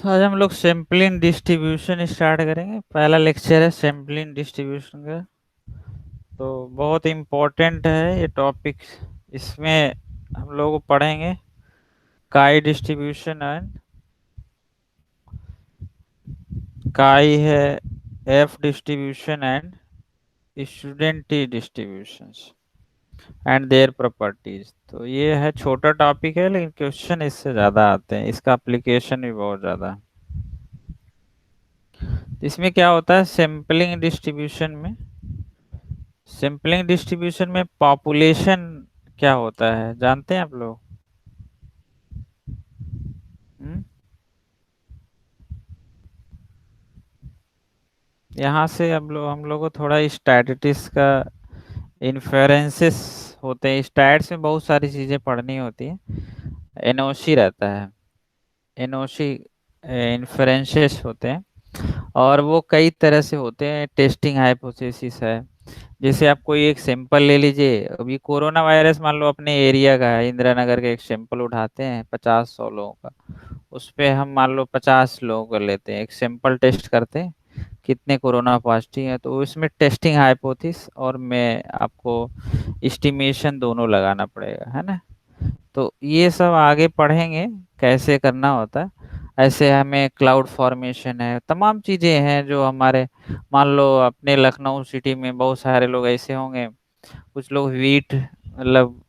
आज हम लोग सैम्पलिंग डिस्ट्रीब्यूशन स्टार्ट करेंगे। पहला लेक्चर है सैम्पलिंग डिस्ट्रीब्यूशन का। तो बहुत इम्पोर्टेंट है ये टॉपिक। इसमें हम लोग पढ़ेंगे काई डिस्ट्रीब्यूशन एंड काई है F distribution and student T distributions and their properties. तो ये है छोटा टॉपिक है, लेकिन क्वेश्चन इससे ज़्यादा आते हैं, इसका एप्लीकेशन भी बहुत ज़्यादा है। इसमें क्या होता है सैम्पलिंग डिस्ट्रीब्यूशन में पॉपुलेशन क्या होता है जानते हैं आप लोग? हम्म? यहाँ से हम लोग को थोड़ा स्टैटिस्टिक्स का इन्फेरेंसेस होते हैं। स्टैट्स में बहुत सारी चीज़ें पढ़नी होती हैं। एनओसी रहता है, एनओसी इन्फेरेंसेस होते हैं, और वो कई तरह से होते हैं। टेस्टिंग हाइपोथेसिस है। जैसे आप कोई एक सैंपल ले लीजिए, अभी कोरोना वायरस मान लो अपने एरिया का है, इंदिरा नगर का एक सैंपल उठाते हैं 50-100 लोगों का। उस पे हम मान लो 50 लोगों को लेते हैं, एक सैंपल टेस्ट करते हैं कितने कोरोना पॉजिटिव हैं। तो इसमें टेस्टिंग हाइपोथेसिस और मैं आपको एस्टिमेशन दोनों लगाना पड़ेगा, है ना। तो ये सब आगे पढ़ेंगे कैसे करना होता है। ऐसे हमें क्लाउड फॉर्मेशन है, तमाम चीज़ें हैं जो हमारे, मान लो अपने लखनऊ सिटी में बहुत सारे लोग ऐसे होंगे। कुछ लोग वीट मतलब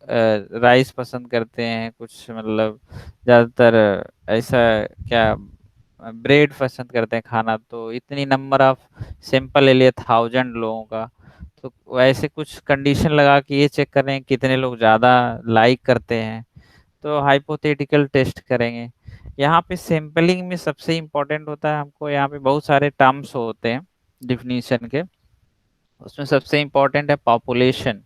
राइस पसंद करते हैं, कुछ मतलब ज़्यादातर ऐसा क्या ब्रेड पसंद करते हैं खाना। तो इतनी नंबर ऑफ सैंपल ले लिए 1000 लोगों का। तो वैसे कुछ कंडीशन लगा के ये चेक करें कितने लोग ज़्यादा लाइक करते हैं, तो हाइपोथेटिकल टेस्ट करेंगे। यहाँ पे सैंपलिंग में सबसे इम्पोर्टेंट होता है, हमको यहाँ पे बहुत सारे टर्म्स होते हैं डिफिनीशन के। उसमें सबसे इम्पोर्टेंट है पॉपुलेशन।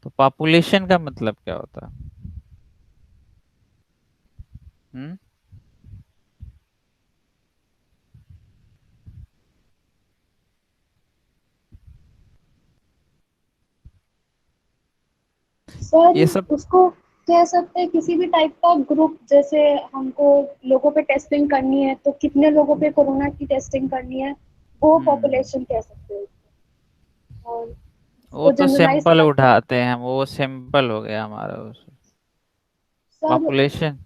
तो पॉपुलेशन का मतलब क्या होता है? हम्म? सर ये सब। उसको कह सकते हैं किसी भी टाइप का ग्रुप। जैसे हमको लोगों पे टेस्टिंग करनी है तो कितने लोगों पे कोरोना की टेस्टिंग करनी है, वो हम्म, पॉपुलेशन कह सकते हैं। और वो उसको तो जनरलाइज सैंपल करके उठाते हैं हम, वो सैंपल हो गया हमारा। उस सर पॉपुलेशन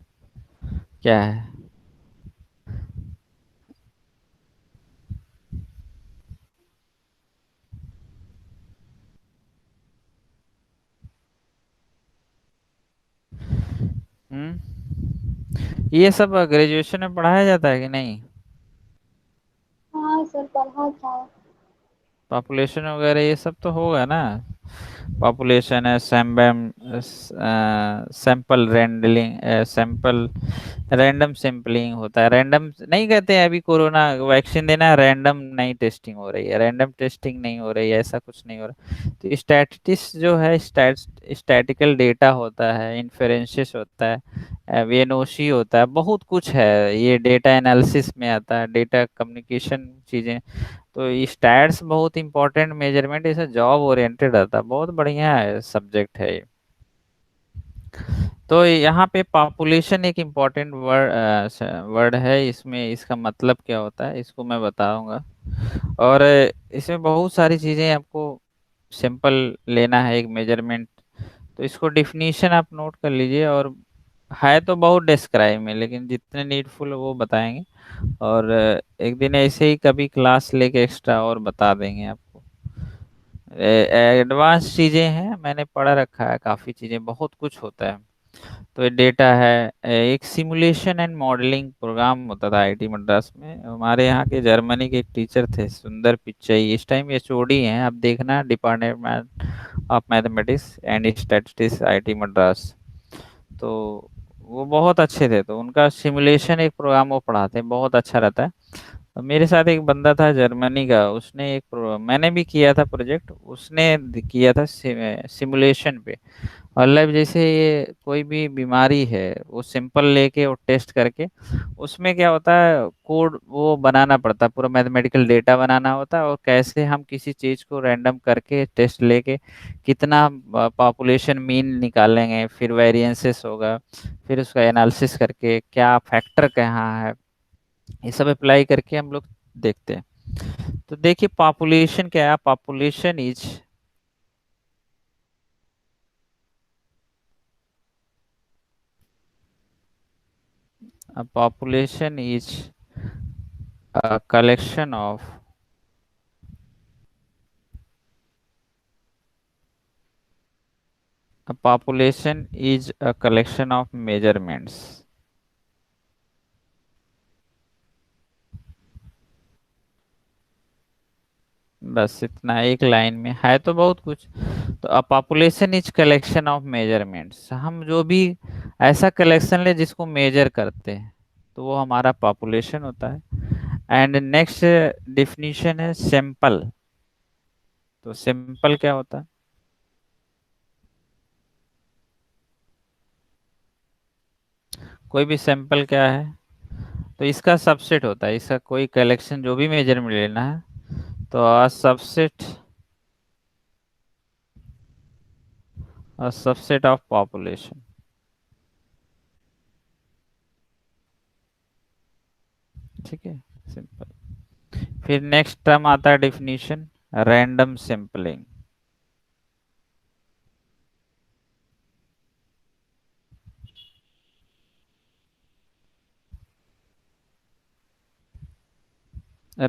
क्या है? ये सब ग्रेजुएशन में पढ़ाया जाता है कि नहीं? हाँ सर पढ़ा था। पॉपुलेशन वगैरह ये सब तो होगा ना। पॉपुलेशन है, सैम्बम सैंपल रेंडलिंग, सैंपल रैंडम सैंपलिंग होता है। रैंडम नहीं कहते हैं, अभी कोरोना वैक्सीन देना है, रैंडम नहीं टेस्टिंग हो रही है, रैंडम टेस्टिंग नहीं हो रही है, ऐसा कुछ नहीं हो रहा। तो स्टैटिस्टिक्स जो है स्टैटिकल डेटा होता है, इन्फेरेंसेस होता है, वेनोसी होता है, बहुत कुछ है। ये डेटा एनालिसिस में आता है, डेटा कम्युनिकेशन चीज़ें। तो स्टैट्स बहुत इंपॉर्टेंट मेजरमेंट, इसे जॉब ओरिएंटेड रहता है, बहुत बढ़िया है सब्जेक्ट है ये। तो यहाँ पे पॉपुलेशन एक इम्पॉर्टेंट वर्ड है। इसमें इसका मतलब क्या होता है इसको मैं बताऊंगा। और इसमें बहुत सारी चीज़ें आपको सिंपल लेना है, एक मेजरमेंट। तो इसको डिफिनीशन आप नोट कर लीजिए। और है तो बहुत डिस्क्राइब में, लेकिन जितने नीडफुल है वो बताएंगे। और एक दिन ऐसे ही कभी क्लास लेके एक्स्ट्रा और बता देंगे आपको। एडवांस चीज़ें हैं, मैंने पढ़ रखा है, काफ़ी चीज़ें, बहुत कुछ होता है। तो ये डेटा है। एक सिमुलेशन एंड मॉडलिंग प्रोग्राम होता था आईआईटी मद्रास में। हमारे यहाँ के जर्मनी के एक टीचर थे सुंदर पिच्चई, इस टाइम एचओडी हैं, आप देखना, department of mathematics and statistics IIT Madras. तो वो बहुत अच्छे थे। तो उनका सिमुलेशन एक प्रोग्राम वो पढ़ाते हैं, बहुत अच्छा रहता है। तो मेरे साथ एक बंदा था जर्मनी का, उसने मैंने भी किया था प्रोजेक्ट, उसने किया था सिमुलेशन पे। मतलब जैसे ये कोई भी बीमारी है, वो सिंपल लेके और टेस्ट करके, उसमें क्या होता है कोड वो बनाना पड़ता है, पूरा मैथमेटिकल डेटा बनाना होता है, और कैसे हम किसी चीज़ को रैंडम करके टेस्ट लेके कितना पॉपुलेशन मीन निकालेंगे, फिर वेरिएंसेस होगा, फिर उसका एनालिसिस करके क्या फैक्टर कहाँ है, ये सब अप्लाई करके हम लोग देखते हैं। तो देखिए पॉपुलेशन क्या है, population is population is a collection of a population is a collection of measurements। बस इतना एक लाइन में है तो बहुत कुछ। तो a population is collection of measurements, हम जो भी ऐसा कलेक्शन ले जिसको मेजर करते हैं तो वो हमारा पॉपुलेशन होता है। एंड नेक्स्ट डिफिनीशन है सैंपल। तो सैंपल क्या होता है? कोई भी सैंपल क्या है? तो इसका सबसेट होता है, इसका कोई कलेक्शन जो भी मेजरमेंट लेना है तो a subset of population। ठीक है, सिंपल। फिर नेक्स्ट टर्म आता है definition, random sampling.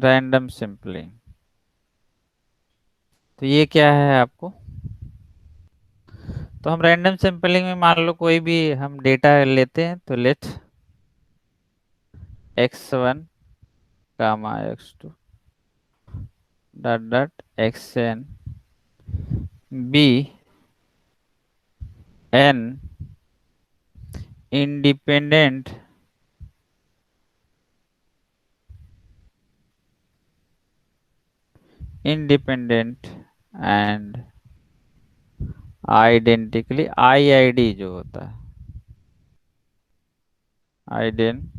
Random sampling तो ये क्या है आपको? तो हम रैंडम सैंपलिंग में मान लो कोई भी हम डेटा लेते हैं, तो let x1 comma x2 dot dot xn be n independent independent and identically IID जो होता है, आइडेंटिकली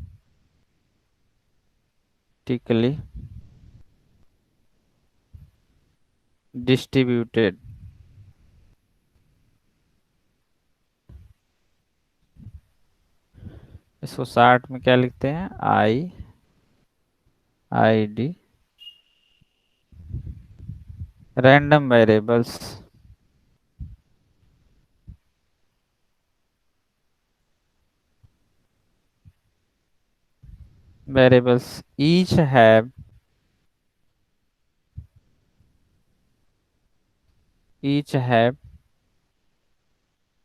डिस्ट्रीब्यूटेड। इसको शार्ट में क्या लिखते हैं? IID random variables. Variables each have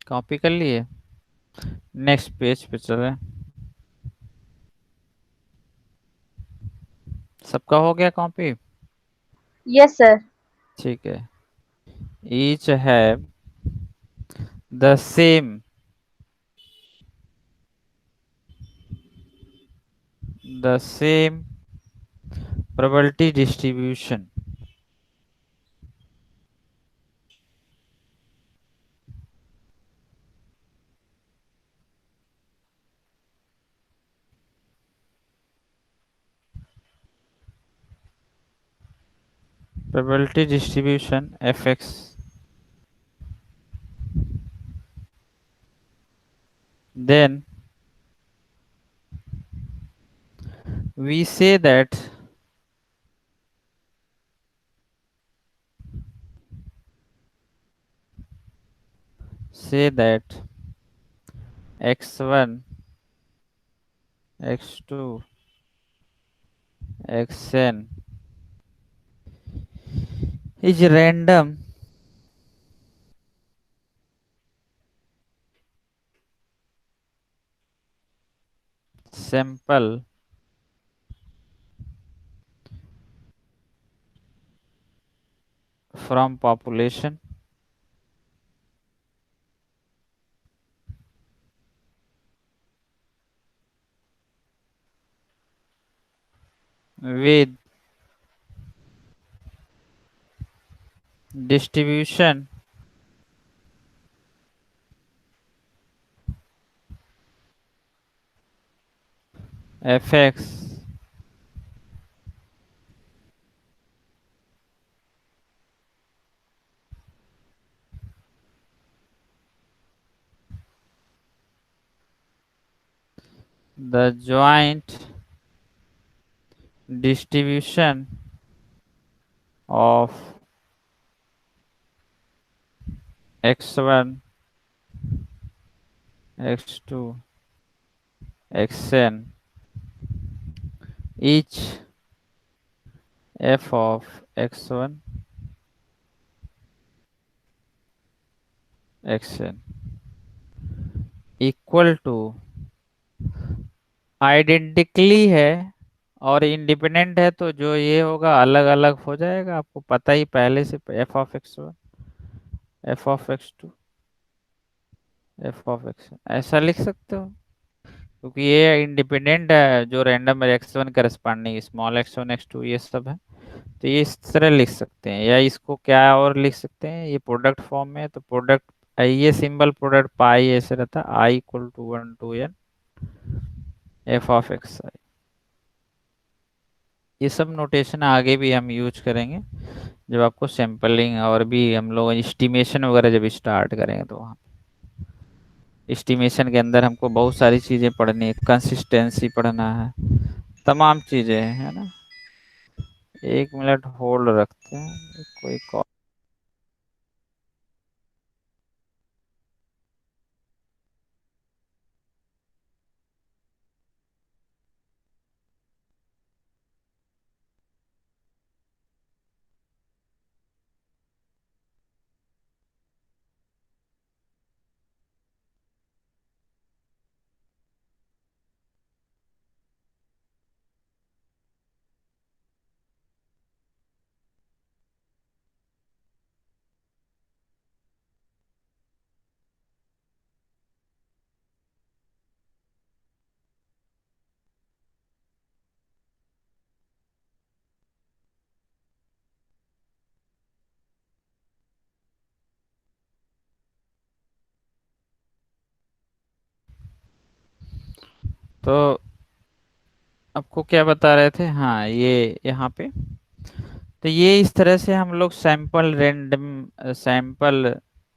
copy कर लिए। नेक्स्ट पेज पे चले। सबका हो गया कॉपी? Yes sir. ठीक है। each have the same probability distribution fx, then we say that x1 x2 xn is random sample from population with distribution fx the joint distribution of x1, x2, xn, each f of x1, xn equal to identically है और independent है, तो जो ये होगा अलग अलग हो जाएगा, आपको पता ही पहले से। F of x one, f of x two, f of x, ऐसा लिख सकते हो, क्योंकि ये इंडिपेंडेंट है, जो random x one corresponding small x one x two ये सब है। तो ये इस तरह लिख सकते हैं, या इसको क्या और लिख सकते हैं, ये प्रोडक्ट फॉर्म में है, तो प्रोडक्ट, ये सिंबल प्रोडक्ट पाई ऐसे रहता है, i equal to one to n f of x i. ये सब नोटेशन आगे भी हम यूज करेंगे, जब आपको सैम्पलिंग और भी हम लोग एस्टिमेशन वगैरह जब स्टार्ट करेंगे, तो वहाँ एस्टिमेशन के अंदर हमको बहुत सारी चीज़ें पढ़नी है, कंसिस्टेंसी पढ़ना है, तमाम चीज़ें हैं, है ना। 1 मिनट होल्ड रखते हैं, कोई कॉल। तो आपको क्या बता रहे थे, हाँ ये यहाँ पे, तो ये इस तरह से हम लोग सैंपल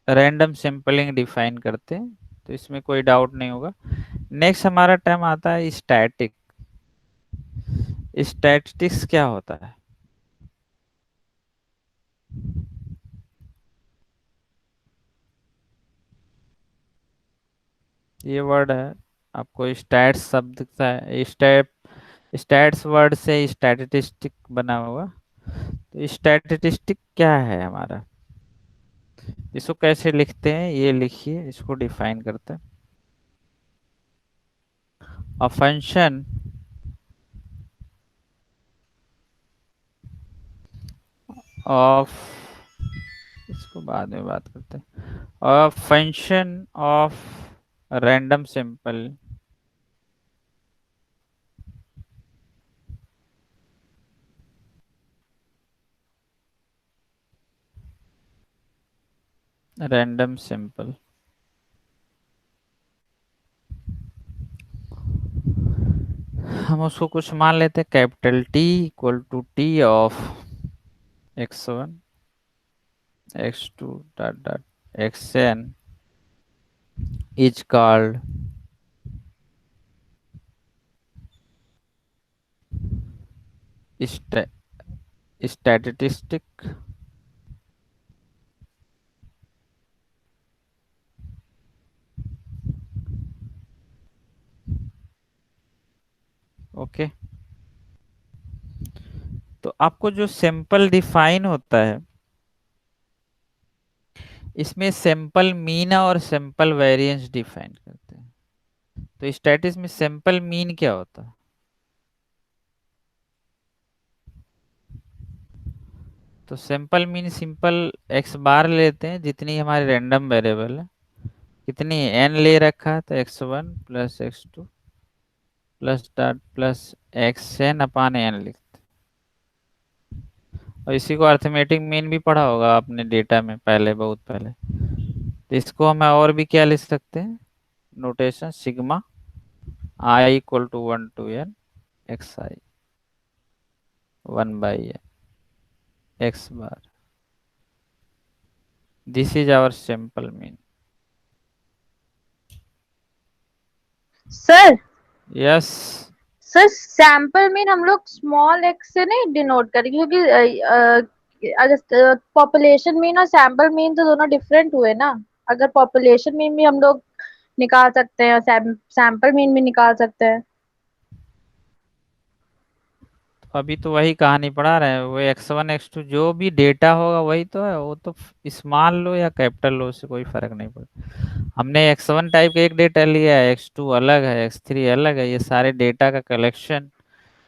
रैंडम सैंपलिंग डिफाइन करते हैं, तो इसमें कोई डाउट नहीं होगा। नेक्स्ट हमारा टर्म आता है स्टैटिक। स्टैटिस्टिक्स क्या होता है? ये वर्ड है, आपको स्टैट्स शब्द दिखता है, स्टैट्स वर्ड से स्टैटिस्टिक बना हुआ। तो स्टैटिस्टिक क्या है हमारा, इसको कैसे लिखते हैं, ये लिखिए, इसको डिफाइन करते हैं। अ फंक्शन ऑफ, इसको बाद में बात करते हैं। A function of random simple, random simple, हम उसको कुछ मान लेते हैं, capital T equal to T of x1, x2 dot dot xn is called statistic. Okay, तो आपको जो सैंपल डिफाइन होता है, इसमें सैंपल मीन और सैंपल वेरिएंस डिफाइन करते हैं। तो स्टैटिस में सैंपल मीन क्या होता है? तो सैंपल मीन सिंपल एक्स बार लेते हैं, जितनी हमारी रैंडम वेरिएबल है, कितनी एन ले रखा है, तो x1 plus x2 plus dot plus xn अपान एन लिखते हैं। और इसी को अर्थमेटिक मीन भी पढ़ा होगा आपने डेटा में पहले, बहुत पहले। तो इसको हम और भी क्या लिख सकते हैं, notation sigma i equal to one to n x i, one by x bar, this is our simple mean. Sir, yes. Sir sample mean हम लोग स्मॉल एक्स से नहीं डिनोट करेंगे, क्योंकि अगर पॉपुलेशन मीन और सैंपल मीन तो दोनों डिफरेंट हुए ना। अगर पॉपुलेशन मीन भी हम लोग निकाल सकते हैं और सैंपल मीन भी निकाल सकते हैं। तो अभी तो वही कहानी पढ़ा रहे हैं, वो x1 x2 जो भी डेटा होगा वही तो है, वो तो स्मॉल लो या कैपिटल लो उससे कोई फर्क नहीं पड़ता। हमने x1 टाइप का एक डेटा लिया है, x2 अलग है, x3 अलग है, ये सारे डेटा का कलेक्शन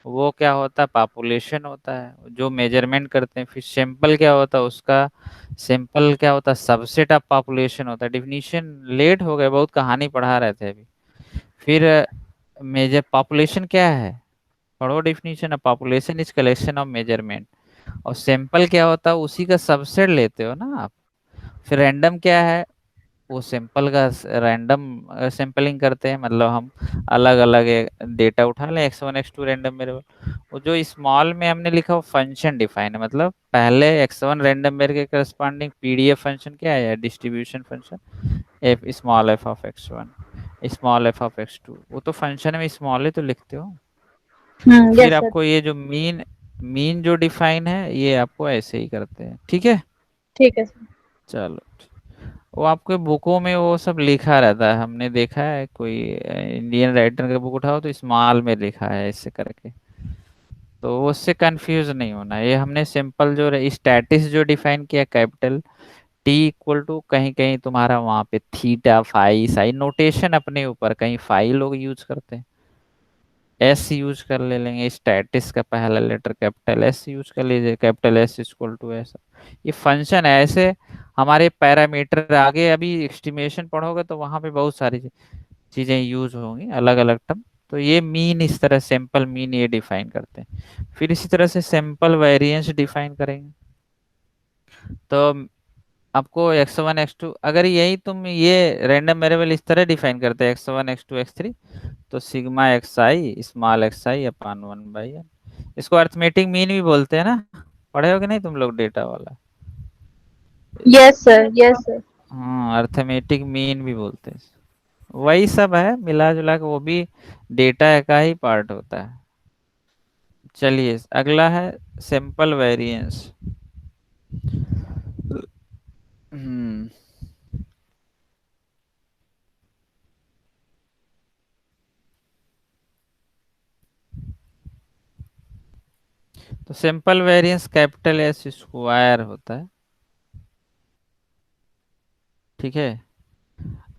वो क्या होता है, पॉपुलेशन होता है जो मेजरमेंट करते हैं। फिर सैंपल क्या होता है उसका, सैंपल क्या होता है, सबसेट ऑफ पॉपुलेशन होता है। डिफिनीशन लेट हो गए, बहुत कहानी पढ़ा रहे थे अभी। फिर मेजर पॉपुलेशन क्या है, पढ़ो definition. Of population is collection of measurement. और सैंपल क्या होता है, उसी का सबसेट लेते हो ना आप। फिर रैंडम क्या है, वो सैंपल का रैंडम सैंपलिंग करते हैं, मतलब हम अलग अलग डेटा उठा लें, x1 x2 रैंडम वेरिएबल। वो जो स्मॉल में हमने लिखा वो फंक्शन डिफाइन है, मतलब पहले x1 रैंडम वेरिएबल के करस्पॉन्डिंग पीडीएफ फंक्शन क्या है, distribution function F small F of x1 small F of x2, वो तो फंक्शन में स्मॉल ही तो लिखते हो। फिर यस सर। आपको ये जो मीन मीन जो डिफाइन है ये आपको ऐसे ही करते हैं, ठीक है। ठीक है सर। चलो, वो आपके बुकों में वो सब लिखा रहता है, हमने देखा है कोई इंडियन राइटर का बुक उठाओ तो स्मॉल में लिखा है ऐसे करके, तो उससे कंफ्यूज नहीं होना। ये हमने सिंपल जो स्टैटिस जो डिफाइन किया, कैपिटल टी इक्वल टू, कहीं कहीं तुम्हारा वहां पे थीटा फाई साई नोटेशन अपने ऊपर, कहीं फाई लोग यूज करते हैं, एस यूज कर ले लेंगे, स्टैटिस का पहला लेटर कैपिटल एस यूज कर लीजिए, कैपिटल एस इक्वल टू ऐसा। ये फंक्शन है ऐसे, हमारे पैरामीटर आगे अभी एस्टिमेशन पढ़ोगे तो वहां पे बहुत सारी चीजें यूज होंगी, अलग अलग टर्म। तो ये मीन इस तरह सैंपल मीन ये डिफाइन करते हैं। फिर इसी तरह से सैंपल वेरिएंस डिफाइन करेंगे। तो आपको x1 x2, अगर यही तुम ये रैंडम वेरिएबल इस तरह डिफाइन करते हैं x1 x2 x3, तो सिग्मा एक्स आई स्मॉल एक्स आई अपान 1/n। इसको अर्थमेटिक मीन भी बोलते हैं ना, पढ़े हो कि नहीं तुम लोग डेटा वाला। Yes sir, yes sir. हाँ, अर्थमेटिक मीन भी बोलते हैं। वही सब है मिला जुला के, वो भी डेटा का ही पार्ट होता है। चलिए अगला है सिंपल वेरिएंस। हम्म तो simple variance capital S square होता है, ठीक है।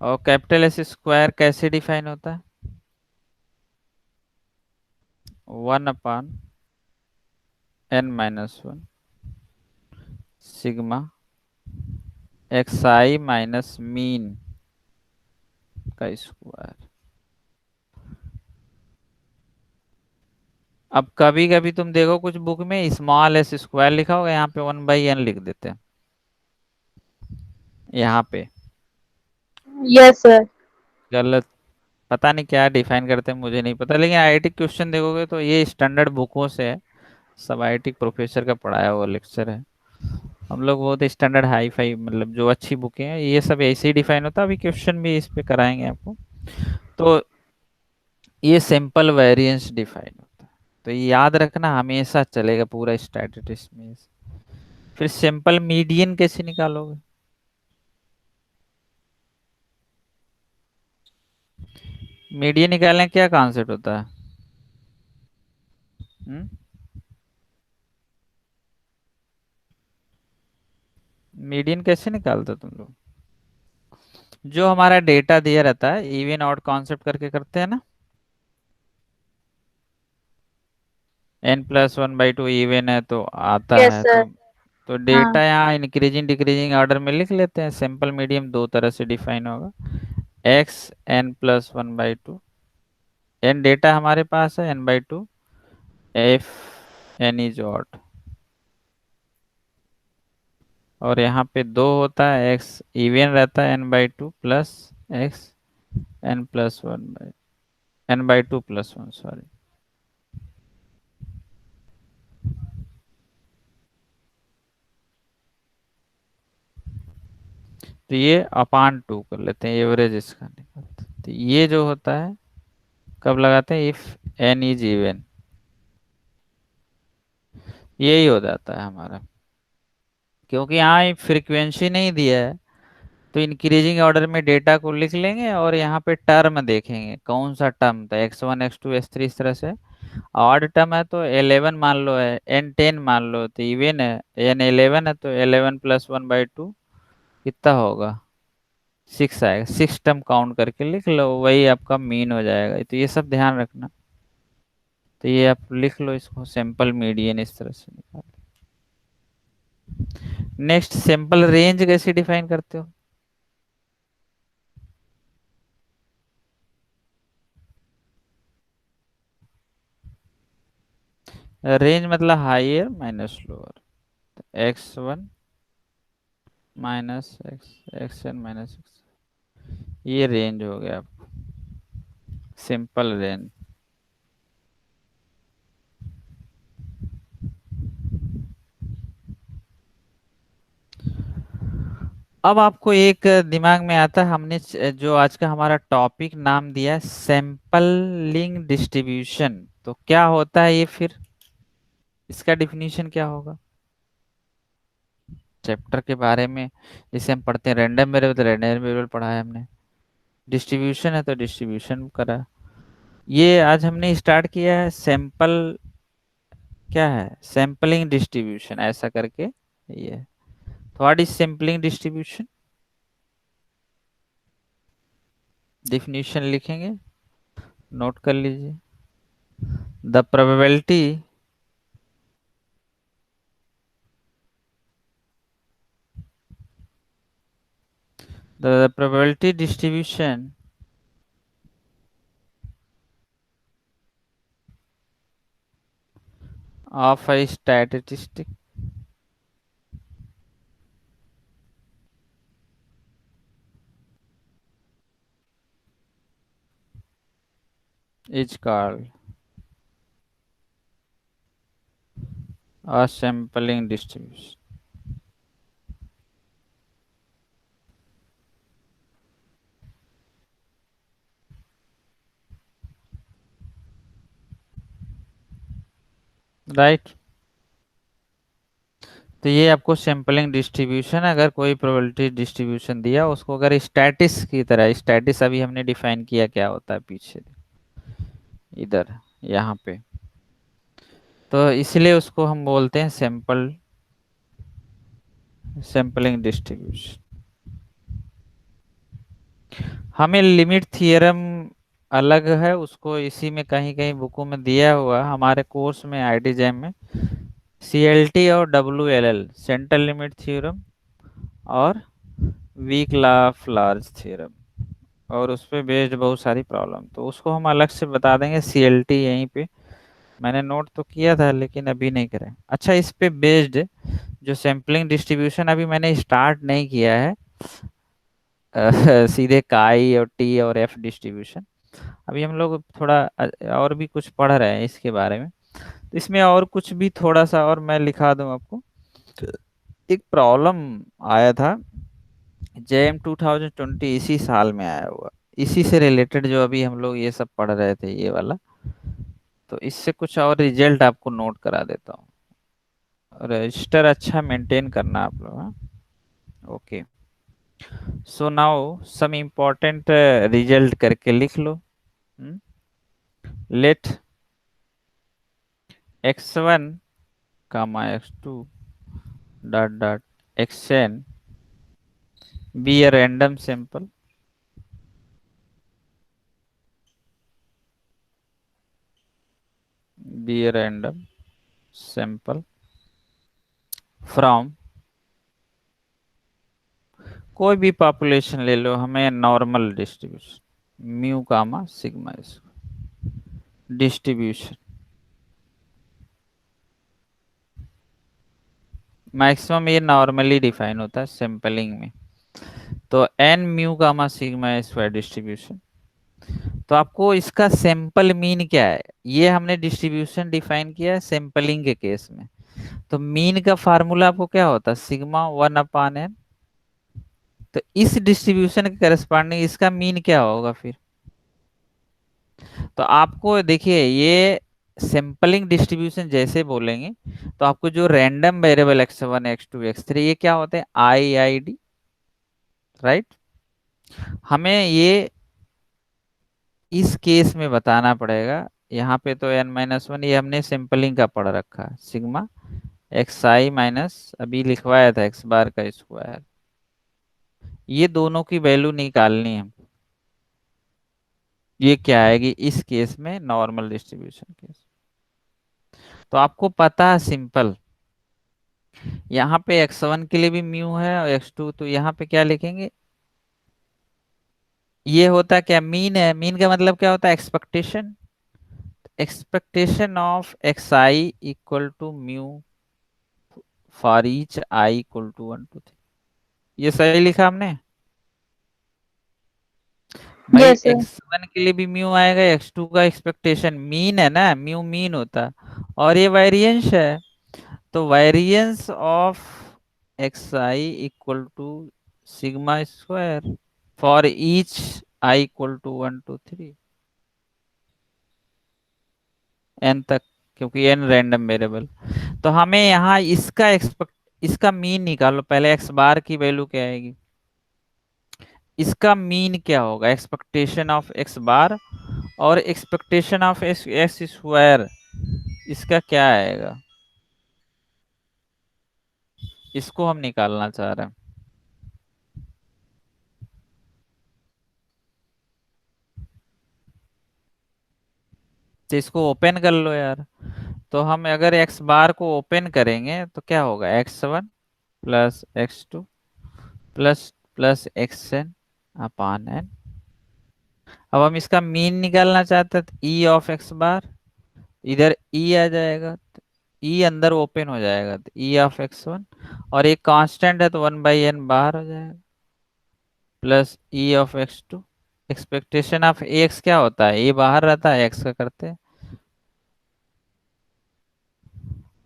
और कैपिटल एस स्क्वायर कैसे डिफाइन होता है, 1/n-1 sigma x i minus mean का स्क्वायर। अब कभी कभी तुम देखो कुछ बुक में स्मॉल एस स्क्वायर लिखा होगा, यहाँ पे 1/n लिख देते हैं यहाँ पे, यस सर। गलत। पता नहीं क्या डिफाइन करते हैं, मुझे नहीं पता, लेकिन आईआईटी क्वेश्चन देखोगे तो ये स्टैंडर्ड बुकों से है, सब आईआईटी प्रोफेसर का पढ़ाया हुआ लेक्चर है। हम लोग बहुत स्टैंडर्ड हाई फाई, मतलब जो अच्छी बुकें हैं ये सब ऐसे ही डिफाइन होता है। अभी क्वेश्चन भी इस पे कराएंगे आपको। तो ये सिंपल वेरिएंस डिफाइन होता है, तो ये याद रखना हमेशा चलेगा पूरा स्टैटिस्टिक्स में। फिर सिंपल मीडियन कैसे निकालोगे, मीडियन निकालने का क्या कॉन्सेप्ट होता है, हम्म मीडियन कैसे निकालते हो तुम लोग, जो हमारा डेटा दिया रहता है इवन ऑड कॉन्सेप्ट करके करते हैं ना, n+1/2 इवन है तो आता यस है, सर। तो हाँ। डेटा यहाँ इंक्रीजिंग डिक्रीजिंग ऑर्डर में लिख लेते हैं। सिंपल मीडियम दो तरह से डिफाइन होगा, x(n+1/2), n डेटा हमारे पास है n/2, f n is odd, और यहाँ पे दो होता है, x इवन रहता है n/2 plus x n+1/n/2+1, sorry. तो ये अपान 2 कर लेते हैं, एवरेज इसका निकालते हैं। तो ये जो होता है कब लगाते हैं, इफ एन इज इवन, यही हो जाता है हमारा, क्योंकि यहाँ फ्रीक्वेंसी नहीं दिया है। तो इंक्रीजिंग ऑर्डर में डेटा को लिख लेंगे और यहाँ पे टर्म देखेंगे कौन सा टर्म था, x1 x2 x3 इस तरह से। ऑड टर्म है तो 11 मान लो, है n 10 मान लो तो इवन है, n 11 है तो 11 + 1/2 कितना होगा, 6 आएगा। 6 टर्म काउंट करके लिख लो, वही आपका मीन हो जाएगा। तो ये सब ध्यान रखना। तो ये आप लिख लो इसको, सैंपल मीडियन इस तरह से निकाल। नेक्स्ट, सैंपल रेंज कैसे डिफाइन करते हो? रेंज मतलब higher minus lower, x1 minus x, xn-x, ये रेंज हो गया आपका सिंपल रेंज। अब आपको एक दिमाग में आता है, हमने जो आज का हमारा टॉपिक नाम दिया है सैंपलिंग डिस्ट्रीब्यूशन, तो क्या होता है ये फिर, इसका डिफिनीशन क्या होगा? चैप्टर के बारे में जैसे हम पढ़ते हैं रैंडम वेरिएबल, तो रैंडम वेरिएबल पढ़ा है हमने, डिस्ट्रीब्यूशन है तो डिस्ट्रीब्यूशन करा। ये आज हमने स्टार्ट किया है सैंपल, क्या है, सैंपलिंग डिस्ट्रीब्यूशन ऐसा करके ये है। What is sampling distribution? Definition लिखेंगे, नोट कर लीजिए। The probability the probability distribution of a statistic is called a sampling distribution. Right. तो ये आपको सैंपलिंग डिस्ट्रीब्यूशन, अगर कोई प्रोबेबिलिटी डिस्ट्रीब्यूशन दिया उसको अगर स्टैटिस की तरह, स्टैटिस अभी हमने डिफाइन किया क्या होता है पीछे इधर यहाँ पे, तो इसलिए उसको हम बोलते हैं सैंपलिंग डिस्ट्रीब्यूशन। हमें लिमिट थियरम अलग है, उसको इसी में कहीं कहीं बुकों में दिया हुआ, हमारे कोर्स में आईटीजेम में CLT और WLL, सेंट्रल लिमिट थ्योरम और weak law of large theorem, और उस पे बेस्ड बहुत सारी प्रॉब्लम, तो उसको हम अलग से बता देंगे। CLT यहीं पे मैंने नोट तो किया था लेकिन अभी नहीं करें। अच्छा, इस पे बेस्ड जो सैम्पलिंग डिस्ट्रीब्यूशन अभी मैंने स्टार्ट नहीं किया है, सीधे काई और टी और एफ डिस्ट्रीब्यूशन, अभी हम लोग थोड़ा और भी कुछ पढ़ रहे हैं इसके बारे में। तो इसमें और कुछ भी थोड़ा सा और मैं लिखा दूं आपको। एक प्रॉब्लम आया था JM 2020, इसी साल में आया हुआ, इसी से रिलेटेड जो अभी हम लोग ये सब पढ़ रहे थे ये वाला, तो इससे कुछ और रिजल्ट आपको नोट करा देता हूँ। रजिस्टर अच्छा मेंटेन करना आप लोग, हाँ। Okay, so now some important result करके लिख लो। Let x1 comma x2 dot dot xn be a random sample be a random sample from कोई भी पॉपुलेशन ले लो, हमें नॉर्मल डिस्ट्रीब्यूशन म्यू कामा सिग्मा डिस्ट्रीब्यूशन, मैक्सिमम ये नॉर्मली डिफाइन होता है सैंपलिंग में। तो एन म्यू कामा सिग्मा स्क्वायर डिस्ट्रीब्यूशन, तो आपको इसका सैंपल मीन क्या है, ये हमने डिस्ट्रीब्यूशन डिफाइन किया है सैंपलिंग के केस में। तो मीन का फार्मूला आपको क्या होता है, σ1/n। तो इस डिस्ट्रीब्यूशन के करस्पॉन्डिंग इसका मीन क्या होगा फिर, तो आपको देखिए ये सैंपलिंग डिस्ट्रीब्यूशन जैसे बोलेंगे, तो आपको जो random variable x1 x2 x3 ये क्या होते हैं, आई आई डी, राइट। हमें ये इस केस में बताना पड़ेगा। यहाँ पे तो n-1 ये हमने सैंपलिंग का पढ़ रखा है, सिग्मा एक्स आई माइनस अभी लिखवाया था एक्स बार का स्क्वायर, ये दोनों की वैल्यू निकालनी है। ये क्या आएगी इस केस में, नॉर्मल डिस्ट्रीब्यूशन केस। तो आपको पता है सिंपल, यहाँ पे x1 के लिए भी म्यू है और x2, तो यहाँ पे क्या लिखेंगे, ये होता है क्या, मीन है। मीन का मतलब क्या होता है, expectation. Expectation of x i equal to mu for each i equal to 1 2 3। ये सही लिखा हमने भाई। Yes sir. x1 के लिए भी म्यू आएगा, x2 का एक्सपेक्टेशन मीन है ना, म्यू मीन होता है, और ये वेरिएंस है, तो variance of x i equal to sigma square for each i equal to 1 2 3 n तक, क्योंकि एन रैंडम वेरिएबल। तो हमें यहाँ इसका एक्सपेक्ट, इसका मीन निकालो पहले, एक्स बार की वैल्यू क्या आएगी, इसका मीन क्या होगा, एक्सपेक्टेशन ऑफ एक्स बार और expectation of x x square, इसका क्या आएगा, इसको हम निकालना चाह रहे हैं। तो इसको ओपन कर लो यार। तो हम अगर एक्स बार को ओपन करेंगे तो क्या होगा, x1 plus x2 plus plus xn अपान n। अब हम इसका मीन निकालना चाहते हैं, तो ई ऑफ एक्स बार, इधर ई आ जाएगा, तो ई अंदर ओपन हो जाएगा, तो ई ऑफ x1, और एक कांस्टेंट है तो 1/n बाहर हो जाएगा, plus E of x2। Expectation of x क्या होता है, ए बाहर रहता है, एक्स का करते हैं।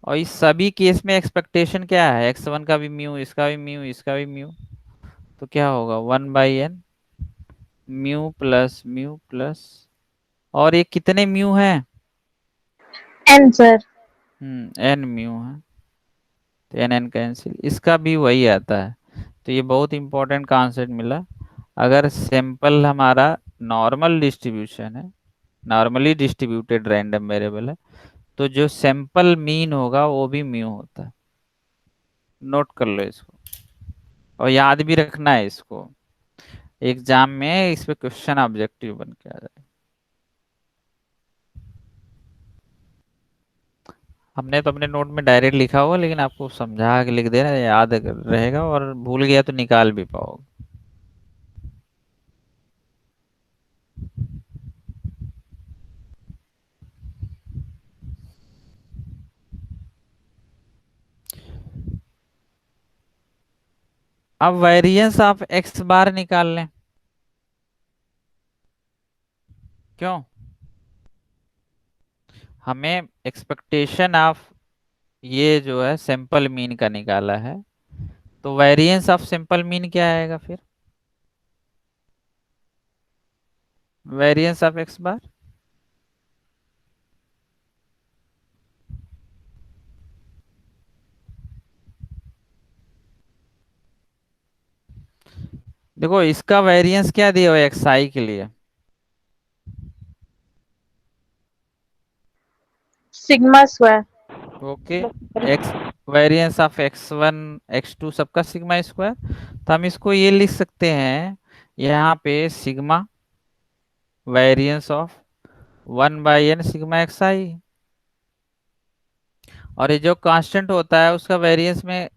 और इस सभी केस में एक्सपेक्टेशन क्या है, x1 का भी म्यू, इसका भी म्यू, इसका भी म्यू, तो क्या होगा 1/n mu plus mu plus, और ये कितने म्यू हैं, एन सर। एन म्यू है, तो एन एन कैंसिल, इसका भी वही आता है। तो ये बहुत इंपॉर्टेंट कॉन्सेप्ट मिला। अगर सैंपल हमारा नॉर्मल डिस्ट्रीब्यूशन है, नॉर्मली डिस्ट्रीब्यूटेड रैंडम वेरिएबल है, तो जो सैंपल मीन होगा वो भी म्यू होता है। नोट कर लो इसको, और याद भी रखना है इसको, एग्जाम में इस पे क्वेश्चन ऑब्जेक्टिव बन के आ जाए। हमने तो अपने नोट में डायरेक्ट लिखा होगा, लेकिन आपको समझा के लिख देना, याद रहेगा, और भूल गया तो निकाल भी पाओगे। अब वेरिएंस ऑफ एक्स बार निकाल लें, क्यों, हमें एक्सपेक्टेशन ऑफ ये जो है सैंपल मीन का निकाला है, तो वेरिएंस ऑफ सैंपल मीन क्या आएगा फिर, वेरिएंस ऑफ एक्स बार, देखो इसका वेरिएंस क्या दिया हुआ है एक्स आई के लिए, sigma square. Okay, x variance of x1 x2 सबका सिग्मा स्क्वायर, तो हम इसको ये लिख सकते हैं यहाँ पे, sigma variance of 1/n sigma x i, और ये जो कांस्टेंट होता है उसका वेरिएंस में,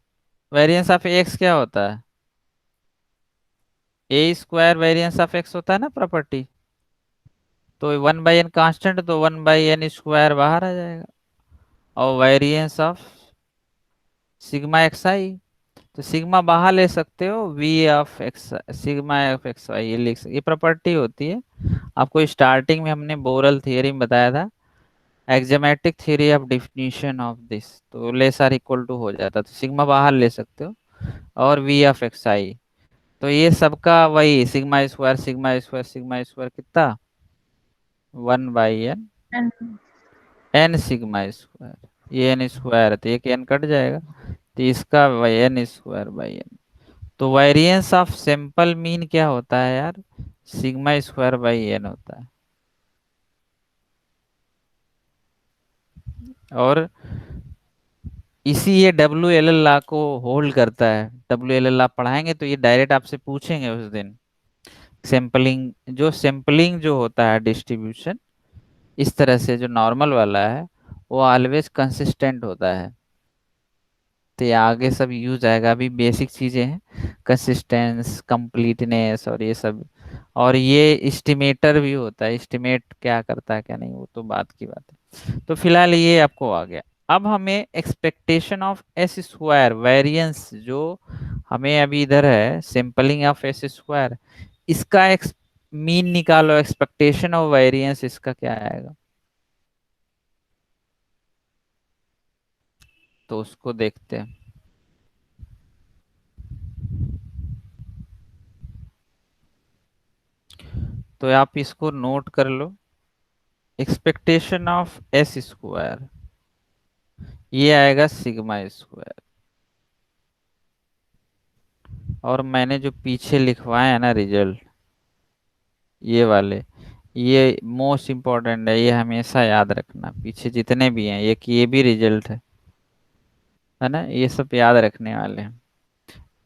वेरिएंस ऑफ एक्स क्या होता है, ए स्क्वायर वेरिएंस ऑफ एक्स होता है ना प्रॉपर्टी, तो 1/n कांस्टेंट, तो 1/n स्क्वायर बाहर आ जाएगा, और variance of sigma x i, तो सिग्मा बाहर ले सकते हो, V of x sigma of x y, ये लिख सकते, ये प्रॉपर्टी होती है। आपको स्टार्टिंग में हमने बोरल थियरी में बताया था, axiomatic theory of definition of this, तो लेस आर इक्वल टू हो जाता, तो सिग्मा बाहर ले सकते हो, और वी ऑफ एक्स आई, तो ये सबका वही sigma square sigma square sigma square कितना 1/n, n. N sigma square. ये एन स्क्वायर है तो एक एन कट जाएगा, तो इसका एन स्क्वायर बाई एन। तो वेरिएंस ऑफ सैंपल मीन क्या होता है यार, सिग्मा स्क्वायर बाई एन होता है। और इसी ये डब्ल्यू एल एल लॉ को होल्ड करता है। डब्ल्यू एल एल लॉ पढ़ाएंगे तो ये डायरेक्ट आपसे पूछेंगे उस दिन। सैंपलिंग जो होता है डिस्ट्रीब्यूशन, इस तरह से जो नॉर्मल वाला है वो ऑलवेज कंसिस्टेंट होता है। तो ये आगे सब यूज आएगा, अभी बेसिक चीजें हैं, कंसिस्टेंस, कंप्लीटनेस और ये सब। और ये एस्टिमेटर भी होता है, एस्टिमेट क्या करता है क्या नहीं वो तो बात की बात है। तो फिलहाल ये आपको आ गया। अब हमें expectation of S square variance जो हमें अभी इधर है, सैंपलिंग ऑफ एस स्क्वायर, इसका मीन निकालो, एक्सपेक्टेशन ऑफ वेरिएंस इसका क्या आएगा, तो उसको देखते हैं। तो आप इसको नोट कर लो, एक्सपेक्टेशन ऑफ एस स्क्वायर ये आएगा सिग्मा स्क्वायर। और मैंने जो पीछे लिखवाए हैं ना रिजल्ट, ये वाले, ये मोस्ट इम्पोर्टेंट है, ये हमेशा याद रखना, पीछे जितने भी हैं, ये भी रिजल्ट है ना, ये सब याद रखने वाले हैं।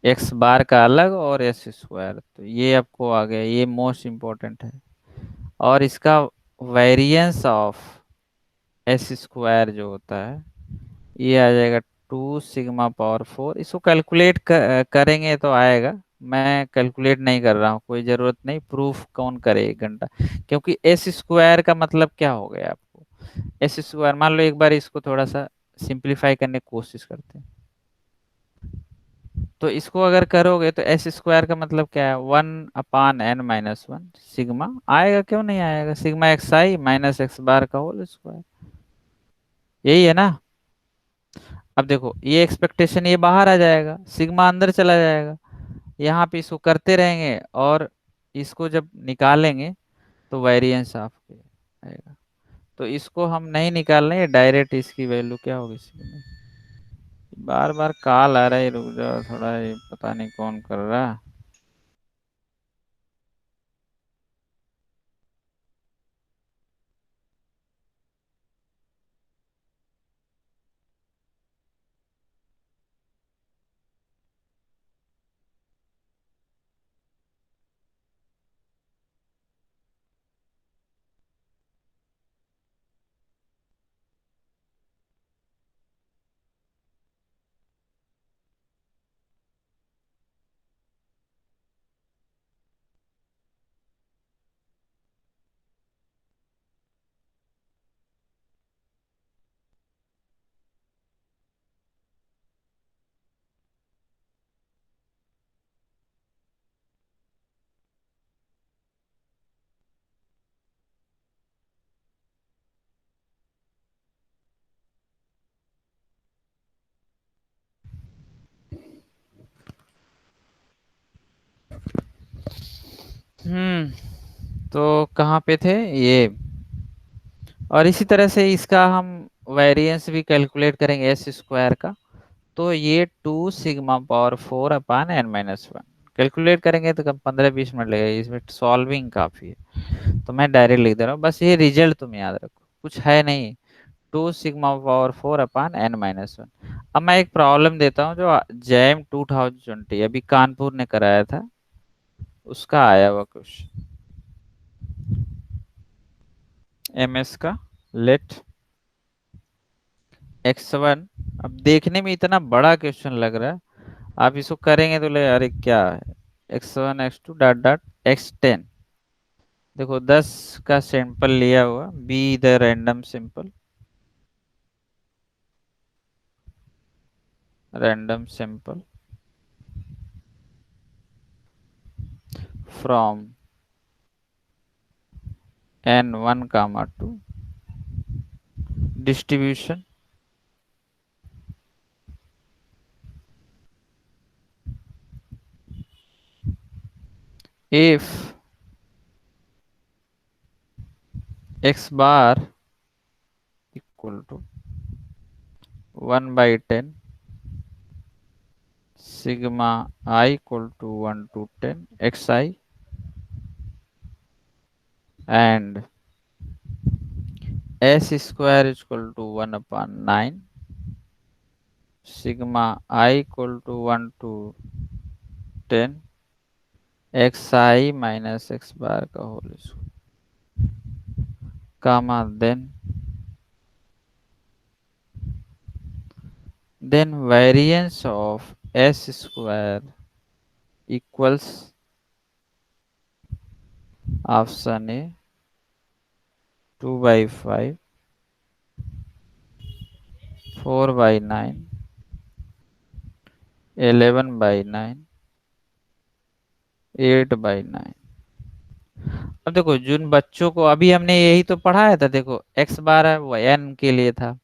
एक्स बार का अलग और एस स्क्वायर, तो ये आपको आ गया, ये मोस्ट इम्पोर्टेंट है। और इसका वेरिएंस ऑफ एस स्क्वायर जो होता है ये आ जाएगा 2 सिग्मा पावर 4। इसको कैलकुलेट करेंगे तो आएगा, मैं कैलकुलेट नहीं कर रहा हूँ, कोई ज़रूरत नहीं, प्रूफ कौन करे 1 घंटा। क्योंकि एस स्क्वायर का मतलब क्या हो गया आपको, एस स्क्वायर मान लो, एक बार इसको थोड़ा सा सिंप्लीफाई करने की कोशिश करते हैं। तो इसको अगर करोगे तो एस स्क्वायर का मतलब क्या है, 1/n-1 सिग्मा आएगा, क्यों नहीं आएगा, sigma x i minus x bar का होल स्क्वायर, यही है ना। अब देखो ये एक्सपेक्टेशन ये बाहर आ जाएगा, सिग्मा अंदर चला जाएगा, यहाँ पे इसको करते रहेंगे और इसको जब निकालेंगे तो वेरिएंस आपके आएगा। तो इसको हम नहीं निकाल रहे, डायरेक्ट इसकी वैल्यू क्या होगी सिग्मा। बार बार कॉल आ रहा है, रुक जाओ थोड़ा, ये पता नहीं कौन कर रहा है। तो कहाँ पे थे ये। और इसी तरह से इसका हम वेरिएंस भी कैलकुलेट करेंगे एस स्क्वायर का, तो ये 2 सिग्मा पावर 4/n-1 कैलकुलेट करेंगे तो कम 15-20 मिनट लगेगा, इसमें सॉल्विंग काफी है। तो मैं डायरेक्ट लिख दे रहा हूँ, बस ये रिजल्ट तुम याद रखो, कुछ है नहीं। 2 सिग्मा पावर 4/n-1। अब मैं एक प्रॉब्लम देता हूँ जो जैम 2020 अभी कानपुर ने कराया था, उसका आया हुआ क्वेश्चन, एमएस का। लेट x1, अब देखने में इतना बड़ा क्वेश्चन लग रहा है, आप इसको करेंगे तो ले अरे क्या है, x1 x2 ... देखो 10 का सैंपल लिया हुआ, be the random sample, random sample from n1, 2 distribution if x bar equal to 1/10 sigma i equal to 1 to 10 x i and s square equal to 1/9 sigma i equal to 1 to 10 x i minus x bar का whole square comma then variance of s square equals option A 2/5 4/9 11/9 8/9। अब देखो जिन बच्चों को अभी हमने यही तो पढ़ाया था, देखो एक्स बार है वो एन के लिए था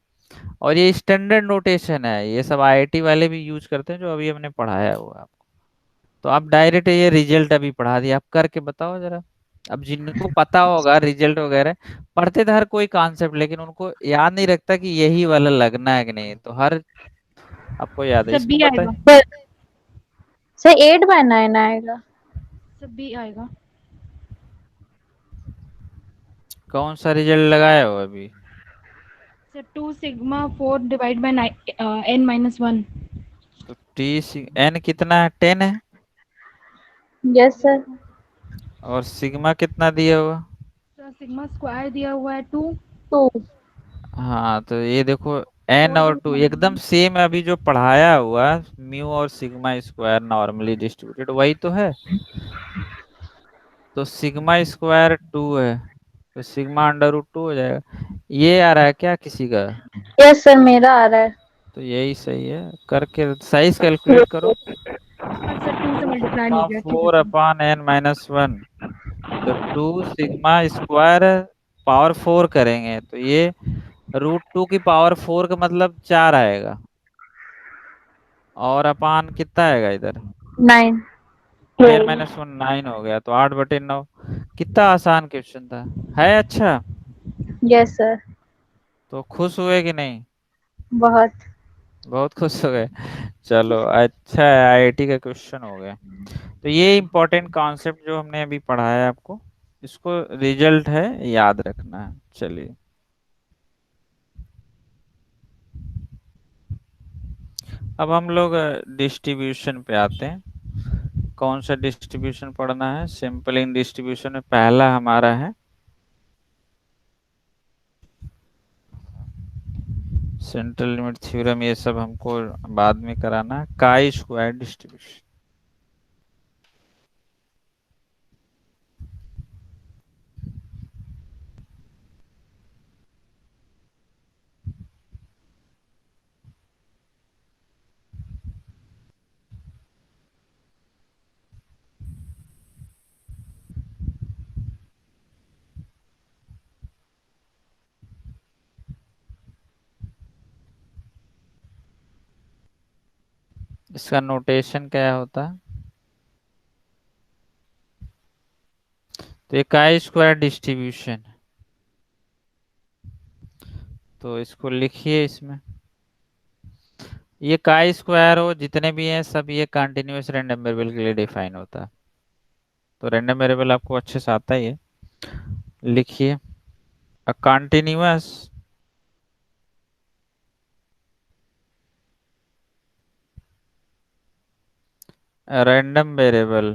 और ये स्टैंडर्ड नोटेशन है, ये सब आईआईटी वाले भी यूज करते हैं जो अभी हमने पढ़ाया हुआ। तो आप डायरेक्ट ये रिजल्ट अभी पढ़ा दिया, आप करके बताओ जरा। अब जिनको पता होगा रिजल्ट वगैरह, पढ़ते थे हर कोई कॉन्सेप्ट, लेकिन उनको याद नहीं रखता कि यही वाला लगना है कि नहीं, तो हर आपको याद है सर इसको बी बताए। आएगा। सर 8/9 आएगा। सर बी आएगा। कौन सा रिजल्ट लगाया हो अभी? Sir 2 sigma 4 divide by n-1। तो एन कितना है, 10 है। Yes sir. और सिग्मा कितना दिया हुआ? सर सिग्मा स्क्वायर दिया हुआ है 2। 2। हाँ तो ये देखो एन फोर और बाई 2 एकदम नाइन। सेम है, अभी जो पढ़ाया हुआ म्यू और सिग्मा स्क्वायर नॉर्मली डिस्ट्रीब्यूटेड वही तो है। तो सिग्मा स्क्वायर 2 है तो सिग्मा अंडर रूट 2 हो जाएगा। ये आ रहा है क्या किसी का? यस सर मेरा आ रहा है। तो यही सही है, करके साइज कैलकुलेट करो। हाँ सर 2 से टू मल्टीप्लाई सिग्मा हो गया, ठीक है four sir. Upon n minus one तो 2 सिग्मा स्क्वायर पावर 4 करेंगे तो ये √2 की पावर 4 का मतलब 4 आएगा, और अपान कितना आएगा इधर? 9। n-1 9 हो गया, तो 8/9। कितना आसान क्वेश्चन था, है अच्छा। Yes sir. तो खुश हुए कि नहीं? बहुत। बहुत खुश हो गए। चलो अच्छा है, आईआईटी का क्वेश्चन हो गया। तो ये इम्पोर्टेंट कॉन्सेप्ट जो हमने अभी पढ़ाया आपको, इसको रिजल्ट है याद रखना है। चलिए अब हम लोग डिस्ट्रीब्यूशन पे आते हैं। कौन सा डिस्ट्रीब्यूशन पढ़ना है? सैंपलिंग डिस्ट्रीब्यूशन में पहला हमारा है सेंट्रल लिमिट थ्योरम, ये सब हमको बाद में कराना है। Chi square distribution. इसका नोटेशन क्या होता है? तो ये काई स्क्वायर डिस्ट्रीब्यूशन, तो इसको लिखिए इसमें। ये काई स्क्वायर हो जितने भी हैं सब, ये कंटिन्यूअस रैंडम वेरिएबल के लिए डिफाइन होता है। तो रैंडम वेरिएबल आपको अच्छे से आता ही है, लिखिए। A continuous random variable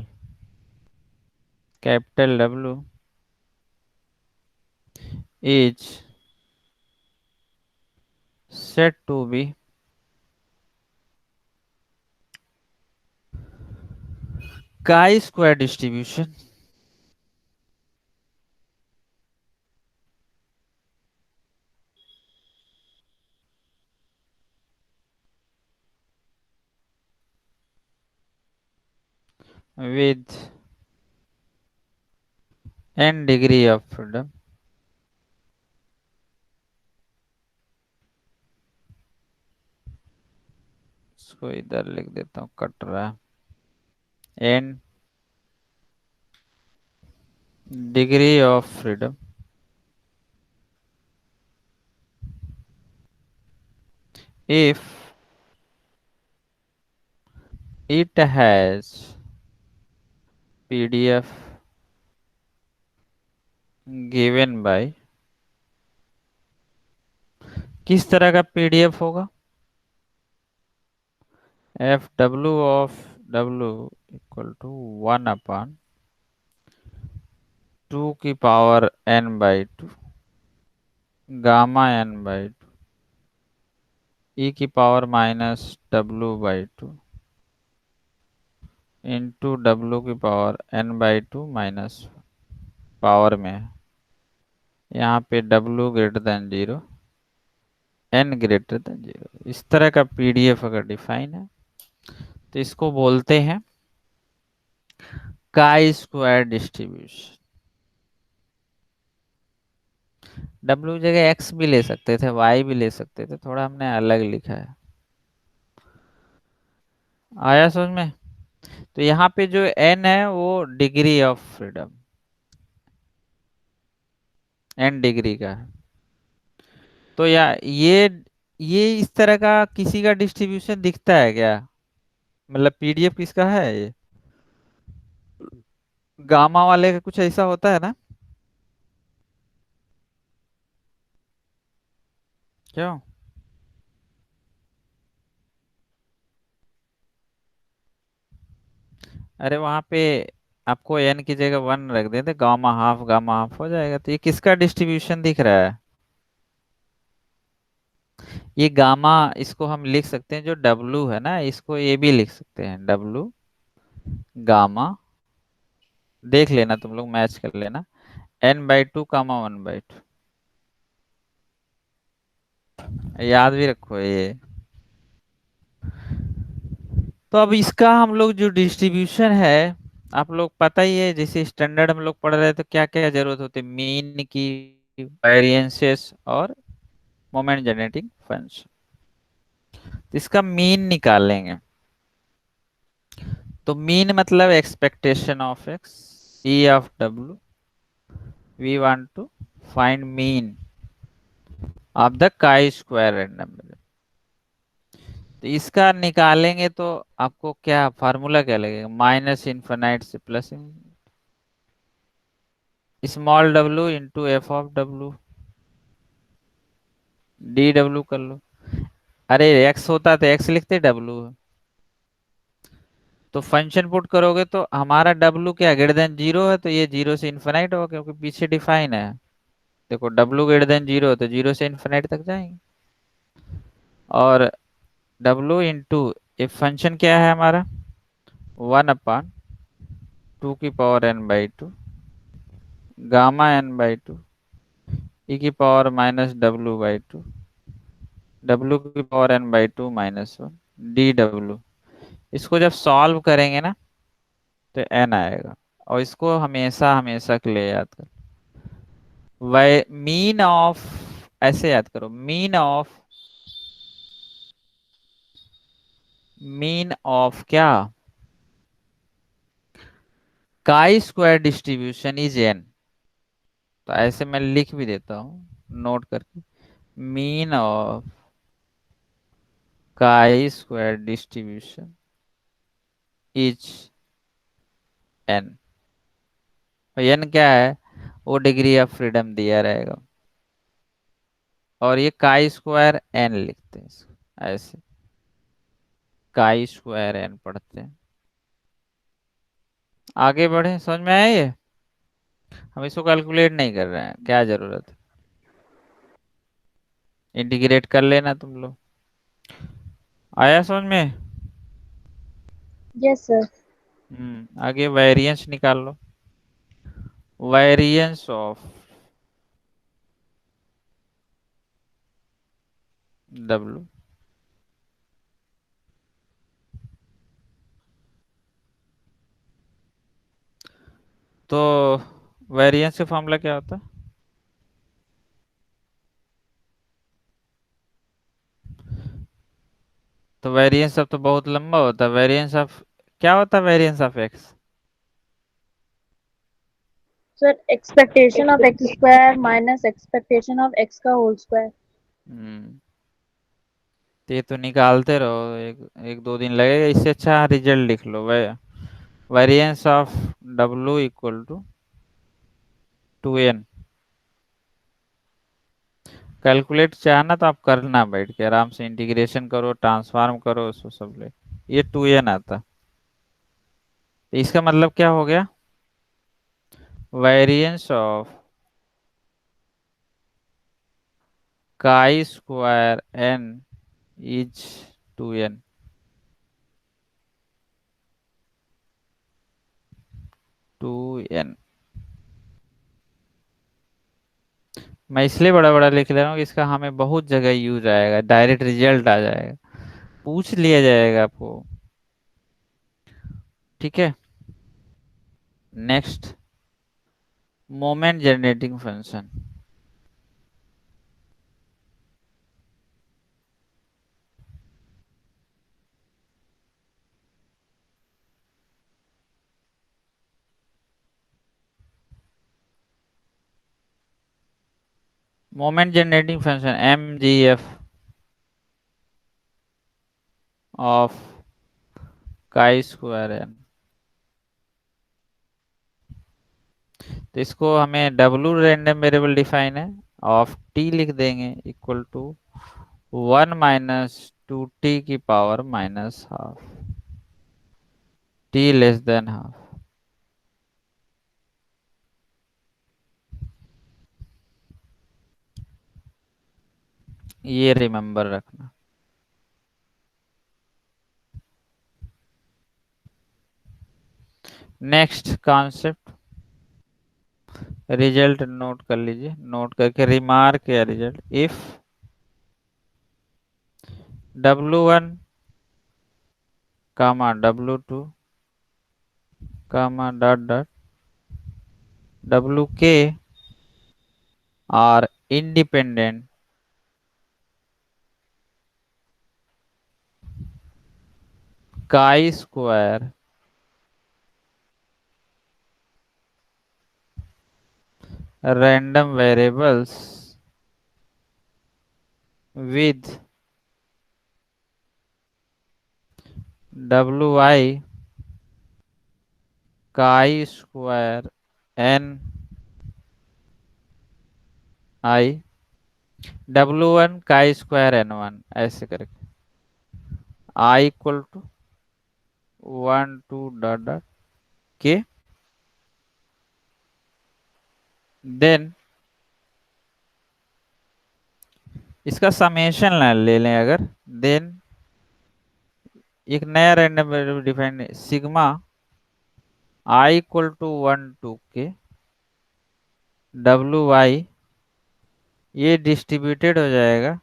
capital W is said to be chi-square distribution with n degree of freedom। इसको इधर लिख देता हूँ, कट रहा है। n degree of freedom if it has PDF given by, किस तरह का PDF होगा? F W of W equal to 1/2 की power n/2 gamma n/2 e की पावर -w/2 इंटू डब्ल्यू की पावर n/2 माइनस पावर में है। यहाँ पे w greater than 0, n greater than 0, इस तरह का PDF अगर डिफाइन है तो इसको बोलते हैं काई स्क्वायर डिस्ट्रीब्यूशन। W जगह x भी ले सकते थे, y भी ले सकते थे, थोड़ा हमने अलग लिखा है। आया समझ में? तो यहाँ पे जो n है वो degree of freedom, n degree का है। तो या ये इस तरह का किसी का डिस्ट्रीब्यूशन दिखता है क्या? मतलब PDF किसका है ये? गामा वाले का कुछ ऐसा होता है ना? क्यों? अरे वहां पे आपको n की जगह 1 रख देते, गामा हाफ हो जाएगा। तो ये किसका डिस्ट्रीब्यूशन दिख रहा है? ये गामा, इसको हम लिख सकते हैं जो W है ना, इसको ये भी लिख सकते हैं W गामा। देख लेना, तुम लोग मैच कर लेना, n/2 कामा 1/2, याद भी रखो ये। तो अब इसका हम लोग जो डिस्ट्रीब्यूशन है, आप लोग पता ही है, जैसे स्टैंडर्ड हम लोग पढ़ रहे हैं तो क्या क्या जरूरत होती है, मीन की, वेरिएंसेस और मोमेंट जनरेटिंग फंक्शन। तो इसका मीन निकालेंगे। तो मीन मतलब expectation of X, E of W, we want to find mean of the chi square random. तो इसका निकालेंगे तो आपको क्या फार्मूला क्या लगेगा? माइनस इन्फिनाइट से plus small w into F of W, D W कर लो। अरे x होता तो x लिखते, w तो फंक्शन पुट करोगे तो हमारा w क्या ग्रेटर देन 0 है, तो ये 0 से इन्फिनाइट होगा क्योंकि पीछे डिफाइन है। देखो w ग्रेटर देन 0 है तो 0 से इन्फिनाइट तक जाएंगे। और w इंटू ये फंक्शन क्या है हमारा, 1/2 की power n/2 gamma n/2 e की पावर -w/2 w की पावर n/2 -1 डी डब्ल्यू। इसको जब सॉल्व करेंगे ना तो n आएगा। और इसको हमेशा हमेशा के लिए याद करो, वै मीन ऑफ, ऐसे याद करो, मीन ऑफ क्या, chi square distribution is n। तो ऐसे मैं लिख भी देता हूँ नोट करके, mean of chi square distribution is n। n क्या है? वो डिग्री ऑफ फ्रीडम दिया रहेगा। और ये काई स्क्वायर n लिखते हैं इसको, ऐसे काई स्क्वायर n पढ़ते हैं। आगे बढ़े, समझ में आया ये? हम इसको कैलकुलेट नहीं कर रहे हैं, क्या जरूरत है, इंटीग्रेट कर लेना तुम लोग। आया समझ में? Yes sir. आगे वेरिएंस निकाल लो, वेरिएंस ऑफ W। तो वेरिएंस का फॉर्मूला क्या होता है? तो वेरिएंस ऑफ तो बहुत लंबा होता है, वेरिएंस ऑफ क्या होता है? Variance of x। Sir expectation of x square minus expectation of x का होल स्क्वायर। हम्म तो ये तो निकालते रहो, एक एक दो दिन लगेगा। इससे अच्छा रिजल्ट लिख लो। वेरिएंस ऑफ डब्लू इक्वल टू 2n। कैलकुलेट चाहना तो आप करना, बैठ के आराम से इंटीग्रेशन करो, ट्रांसफॉर्म करो, उसको सब ले। ये 2n आता। तो इसका मतलब क्या हो गया? Variance of chi square n is 2n। 2n। मैं इसलिए बड़ा बड़ा लिख ले रहा हूँ कि इसका हमें बहुत जगह यूज आएगा, डायरेक्ट रिजल्ट आ जाएगा, पूछ लिया जाएगा आपको। ठीक है। Next, moment generating function. Moment generating function mgf of chi square n। तो इसको हमें डब्लू रैंडम वेरिएबल डिफाइन है, ऑफ टी लिख देंगे इक्वल टू 1 - 2t की power -12, t less than half. ये रिमेंबर रखना। नेक्स्ट कॉन्सेप्ट, रिजल्ट नोट कर लीजिए, नोट करके रिमार्क या result. If W1 comma W2 comma dot dot WK are independent chi square random variables with wi chi square n I w1 chi square n1, ऐसे करके I equal to 1 2 dot dot k. Then इसका summation ले लें अगर, then एक नया random variable define, sigma I equal to 1 2 के wi, ये डिस्ट्रीब्यूटेड हो जाएगा।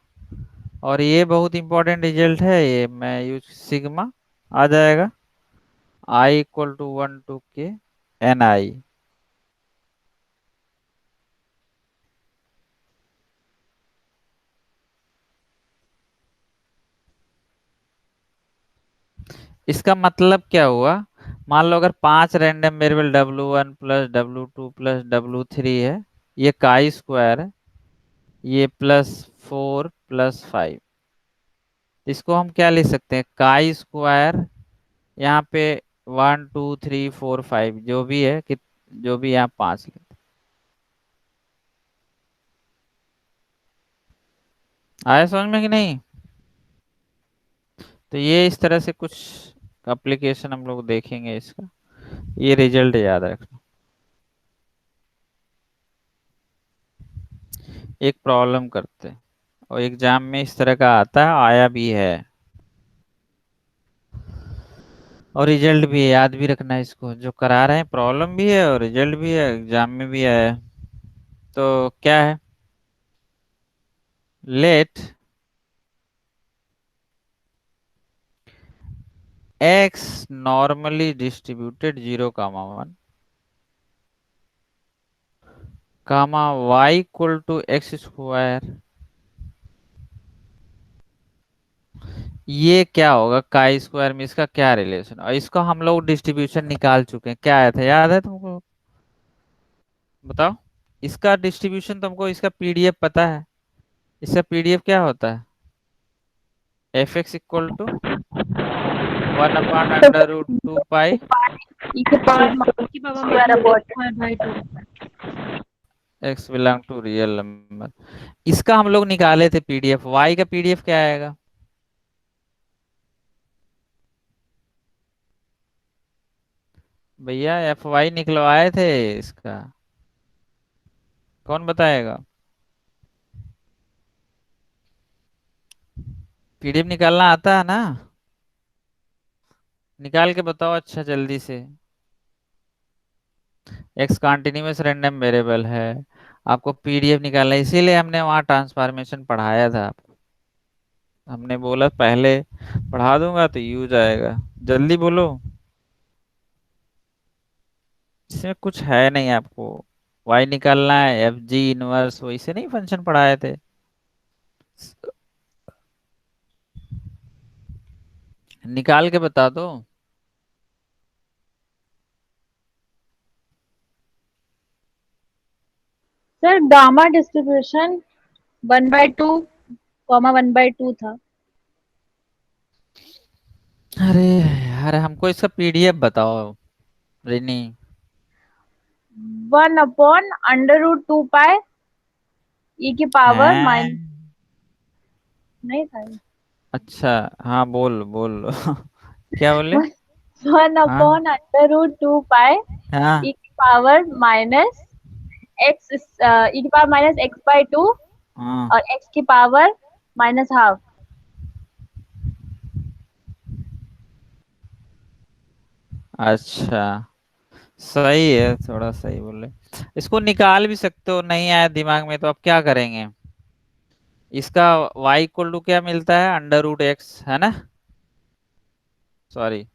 और ये बहुत इंपॉर्टेंट रिजल्ट है, ये मैं यूज सिग्मा आ जाएगा I इक्वल टू 1 2 के ni। इसका मतलब क्या हुआ? मान लो अगर 5 random variable W1 plus W2 plus W3 है, ये काई स्क्वायर है, ये +4 + 5। इसको हम क्या लिख सकते हैं? काई स्क्वायर, यहाँ पे 1 2 3 4 5 जो भी है कि जो भी यहाँ 5 लेते। आया समझ में कि नहीं? तो ये इस तरह से कुछ एप्लीकेशन हम लोग देखेंगे इसका। ये रिजल्ट याद रखना। एक प्रॉब्लम करते हैं, और एग्जाम में इस तरह का आता है, आया भी है, और रिजल्ट भी है। याद भी रखना है इसको, जो करा रहे हैं प्रॉब्लम भी है और रिजल्ट भी है, एग्जाम में भी आया है। तो क्या है? Let x normally distributed 0 - 1 comma y equal to x square. ये क्या होगा? काई स्क्वायर में इसका क्या रिलेशन? और इसको हम लोग डिस्ट्रीब्यूशन निकाल चुके हैं, क्या आया था याद है तुमको? बताओ। इसका डिस्ट्रीब्यूशन तुमको, इसका पीडीएफ पता है? इसका पीडीएफ क्या होता है? F x equal to 1/√2 pi e के पावर की power square upon square by 2। X belong to real number. इसका हम लोग निकाले थे पीडीएफ, वाई का पीडीएफ क्या आएगा? भैया एफ वाई निकलवाए थे इसका, कौन बताएगा? पीडीएफ निकालना आता है ना? निकाल के बताओ अच्छा जल्दी से। एक्स कॉन्टिन्यूअस रैंडम वेरिएबल है, आपको पीडीएफ निकालना है, इसीलिए हमने वहाँ ट्रांसफॉर्मेशन पढ़ाया था आपको। हमने बोला पहले पढ़ा दूंगा तो यूज आएगा, जल्दी बोलो। इसमें कुछ है नहीं आपको, वाई निकालना है, एफ जी इनवर्स वैसे नहीं फंक्शन पढ़ाए थे। निकाल के बता दो। सर गामा डिस्ट्रीब्यूशन 1/2, 1/2 था। अरे यार हमको इसका पीडीएफ बताओ रिनी। 1/√2 पाई ई की पावर हैं? माइनस, नहीं था ये? अच्छा, हाँ बोल बोल क्या बोले? वन हाँ अपॉन √2 पाई हाँ ई की पावर माइनस एक्स, ई की पावर -x/2 हाँ। और एक्स की पावर -½ अच्छा, सही है, थोड़ा सही बोले। इसको निकाल भी सकते हो, नहीं आया दिमाग में तो अब क्या करेंगे? इसका y इक्वल टू क्या मिलता है, √x है ना? सॉरी,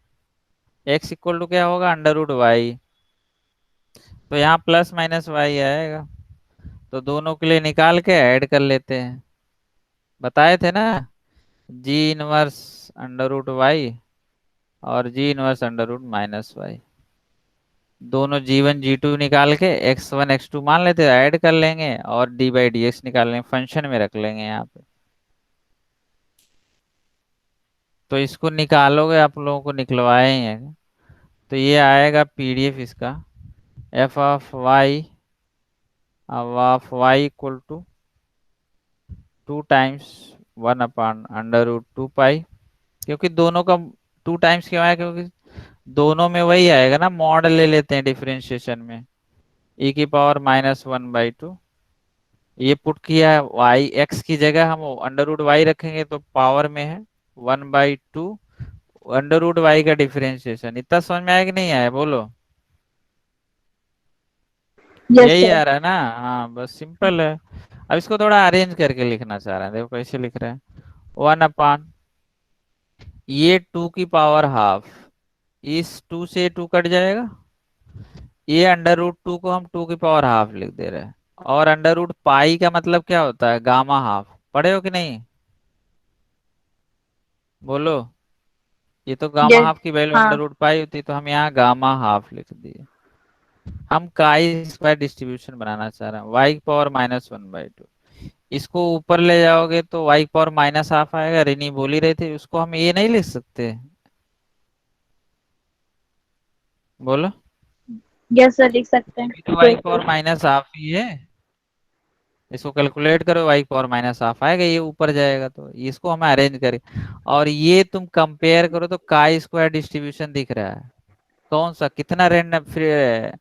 x इक्वल टू क्या होगा, √y। तो यहाँ प्लस माइनस y आएगा, तो दोनों के लिए निकाल के ऐड कर लेते हैं। बताए थे ना, जी इनवर्स √y और जी इनवर्स √-y। दोनों जी1 जी2 निकाल के x1 x2 मान लेते हैं, ऐड कर लेंगे और d/dx निकाल लेंगे, फंक्शन में रख लेंगे यहाँ पे। तो इसको निकालोगे, आप लोगों को निकलवाए ही हैं, तो ये आएगा पीडीएफ इसका, एफ ऑफ वाई, अब of y equal to 2 times 1/√2 pi, क्योंकि दोनों का 2 टाइम्स क्यों आया, क्योंकि दोनों में वही आएगा ना, मॉड ले लेते हैं डिफरेंशिएशन में, e⁻−1/2। ये पुट किया है, वाई एक्स की जगह हम √y रखेंगे तो पावर में है 1/2, √y का डिफरेंशिएशन। इतना समझ में आया कि नहीं आया बोलो? यस यही सर। आ रहा है ना? हाँ बस सिंपल है। अब इसको थोड़ा अरेंज करके लिखना चाह रहे हैं, देखो कैसे लिख रहे हैं। 1/, ये 2 की पावर ½ इस 2 से 2 कट जाएगा, ये √2 को हम 2 की पावर ½ लिख दे रहे हैं। और √पाई का मतलब क्या होता है, गामा ½ पढ़े हो कि नहीं बोलो? ये तो गामा यस। हाफ की वैल्यू हाँ। √पाई होती है, तो हम यहाँ गामा ½ लिख दिए। हम काई स्क्वायर डिस्ट्रीब्यूशन बनाना चाह रहे हैं, y⁻−1/2। इसको ऊपर ले जाओगे तो y⁻−½ आएगा, रिनी बोल ही रहे थे, उसको हम ये नहीं लिख सकते? बोलो। यस सर, लिख सकते हैं। ये तो बिल्कुल। y⁻½ ही है, इसको कैलकुलेट करो, y⁻½ आएगा, ये ऊपर जाएगा, तो इसको हमें अरेंज करें। और ये तुम कंपेयर करो तो काई स्क्वायर डिस्ट्रीब्यूशन दिख रहा है, कौन सा, कितना रैंडम फिर